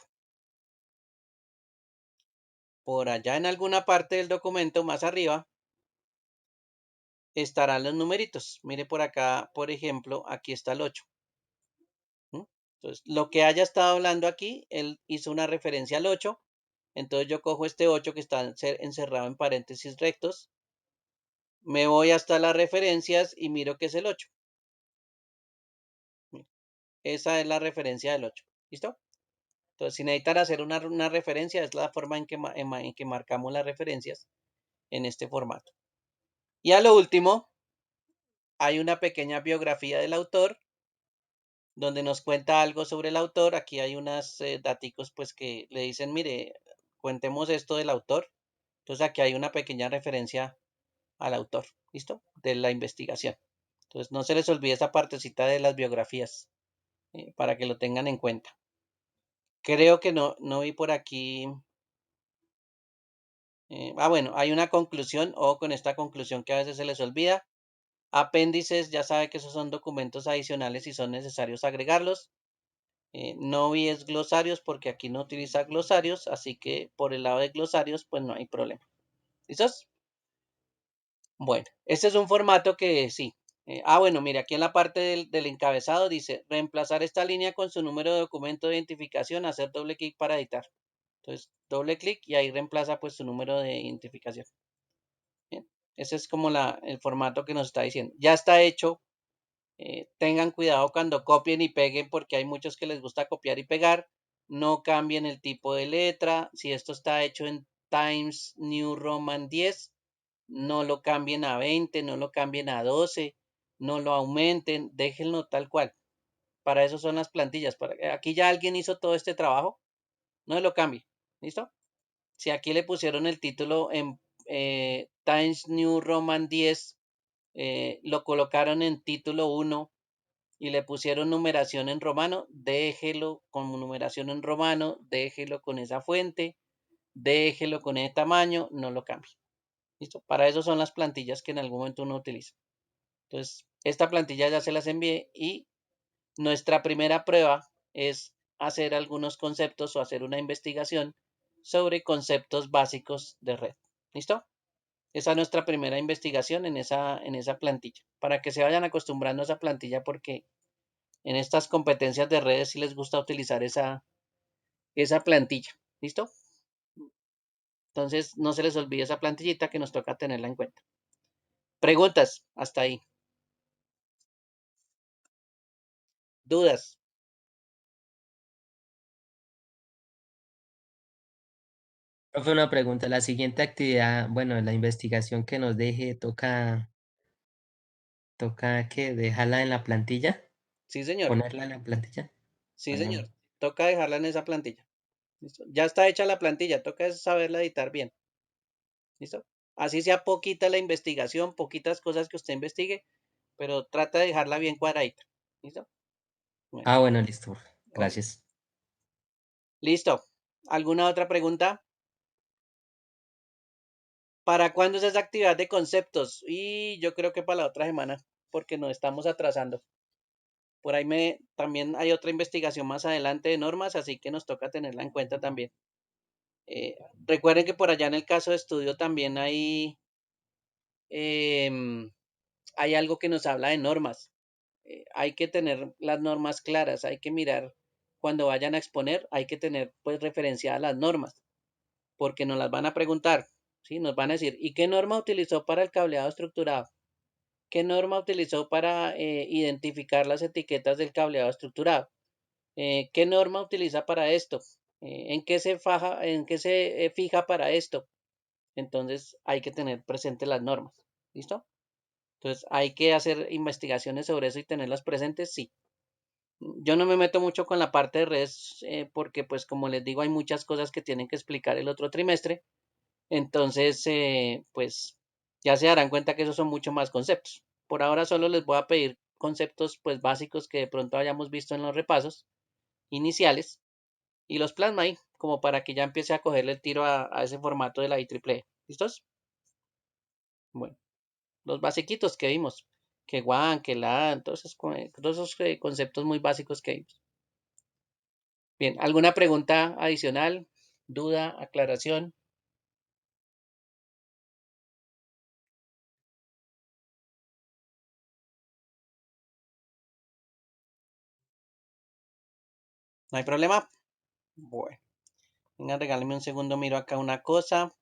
S1: Por allá en alguna parte del documento, más arriba, estarán los numeritos. Mire por acá, por ejemplo, aquí está el 8. Entonces, lo que haya estado hablando aquí, él hizo una referencia al 8. Entonces yo cojo este 8 que está encerrado en paréntesis rectos, me voy hasta las referencias y miro que es el 8. Esa es la referencia del 8. ¿Listo? Entonces, si necesitan hacer una referencia, es la forma en que marcamos las referencias en este formato. Y a lo último, hay una pequeña biografía del autor donde nos cuenta algo sobre el autor. Aquí hay unos daticos pues que le dicen, mire, cuentemos esto del autor. Entonces aquí hay una pequeña referencia al autor, ¿listo? De la investigación. Entonces no se les olvide esa partecita de las biografías para que lo tengan en cuenta. Creo que no vi por aquí. Bueno, hay una conclusión o con esta conclusión que a veces se les olvida. Apéndices, ya sabe que esos son documentos adicionales y son necesarios agregarlos. No vi es glosarios porque aquí no utiliza glosarios, así que por el lado de glosarios pues no hay problema. ¿Listos? Bueno, este es un formato que sí. Bueno, mire, aquí en la parte del encabezado dice reemplazar esta línea con su número de documento de identificación, hacer doble clic para editar. Entonces, doble clic y ahí reemplaza pues su número de identificación. Bien, ese es como el formato que nos está diciendo. Ya está hecho. Tengan cuidado cuando copien y peguen porque hay muchos que les gusta copiar y pegar. No cambien el tipo de letra. Si esto está hecho en Times New Roman 10, no lo cambien a 20, no lo cambien a 12, no lo aumenten, déjenlo tal cual. Para eso son las plantillas. Aquí ya alguien hizo todo este trabajo, no lo cambie. ¿Listo? Si aquí le pusieron el título en Times New Roman 10, lo colocaron en título 1 y le pusieron numeración en romano, déjelo con numeración en romano, déjelo con esa fuente, déjelo con ese tamaño, no lo cambie. ¿Listo? Para eso son las plantillas que en algún momento uno utiliza. Entonces, esta plantilla ya se las envié y nuestra primera prueba es hacer algunos conceptos o hacer una investigación sobre conceptos básicos de red. ¿Listo? Esa es nuestra primera investigación en esa plantilla, para que se vayan acostumbrando a esa plantilla porque en estas competencias de redes sí les gusta utilizar esa plantilla. ¿Listo? Entonces, no se les olvide esa plantillita que nos toca tenerla en cuenta. Preguntas, hasta ahí. Dudas.
S2: Profe, una pregunta. La siguiente actividad, bueno, la investigación que nos deje, toca que dejarla en la plantilla,
S1: Sí, señor.
S2: ponerla en la plantilla.
S1: Sí,
S2: Ah,
S1: señor. Toca dejarla en esa plantilla. ¿Listo? Ya está hecha la plantilla, toca saberla editar bien. ¿Listo? Así sea poquita la investigación, poquitas cosas que usted investigue, pero trata de dejarla bien cuadradita. ¿Listo? Bueno,
S2: bueno, listo, profe.
S1: ok.
S2: Gracias.
S1: Listo. ¿Alguna otra pregunta? ¿Para cuándo es esa actividad de conceptos? Y yo creo que para la otra semana, porque nos estamos atrasando. Por ahí también hay otra investigación más adelante de normas, así que nos toca tenerla en cuenta también. Eh, Recuerden que por allá en el caso de estudio también em, hay algo que nos habla de normas. Hay que tener las normas claras, hay que mirar cuando vayan a exponer, hay que tener pues referenciadas las normas, porque nos las van a preguntar, ¿sí? Nos van a decir, ¿y qué norma utilizó para el cableado estructurado? ¿Qué norma utilizó para identificar las etiquetas del cableado estructurado? ¿Qué norma utiliza para esto? En qué se fija para esto? Entonces hay que tener presentes las normas. ¿Listo? Entonces hay que hacer investigaciones sobre eso y tenerlas presentes, sí. Yo no me meto mucho con la parte de redes porque, pues, como les digo, hay muchas cosas que tienen que explicar el otro trimestre. Entonces, pues, ya se darán cuenta que esos son mucho más conceptos. Por ahora solo les voy a pedir conceptos, pues, básicos que de pronto hayamos visto en los repasos iniciales y los plasma ahí, como para que ya empiece a cogerle el tiro a ese formato de la IEEE. ¿Listos? Bueno, los basiquitos que vimos, que WAN, que LAN, todos esos conceptos muy básicos que vimos. Bien, ¿alguna pregunta adicional? ¿Duda? ¿Aclaración? ¿No hay problema? Bueno, venga, regáleme un segundo, miro acá una cosa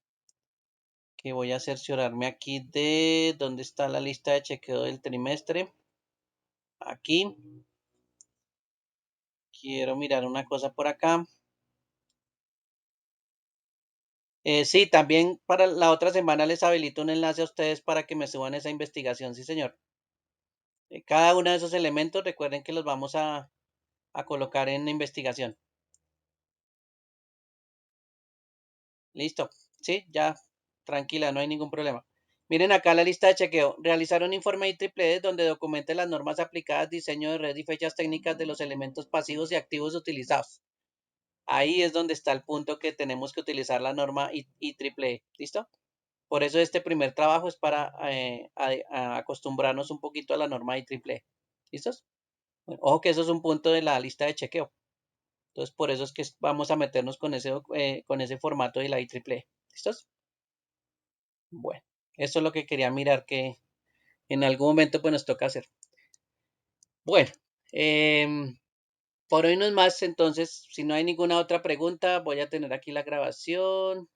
S1: que voy a cerciorarme aquí de dónde está la lista de chequeo del trimestre. Aquí, quiero mirar una cosa por acá. Sí, también para la otra semana les habilito un enlace a ustedes para que me suban esa investigación, sí, señor. Cada uno de esos elementos, recuerden que los vamos a colocar en investigación. Listo. Sí, ya. Tranquila, no hay ningún problema. Miren acá la lista de chequeo. Realizar un informe IEEE donde documente las normas aplicadas, diseño de red y fechas técnicas de los elementos pasivos y activos utilizados. Ahí es donde está el punto que tenemos que utilizar la norma IEEE. ¿Listo? Por eso este primer trabajo es para a acostumbrarnos un poquito a la norma IEEE. ¿Listos? Bueno, ojo que eso es un punto de la lista de chequeo. Entonces, por eso es que vamos a meternos con ese formato de la IEEE. ¿Listos? Bueno, eso es lo que quería mirar que en algún momento pues nos toca hacer. Bueno, por hoy no es más, entonces, si no hay ninguna otra pregunta, voy a tener aquí la grabación.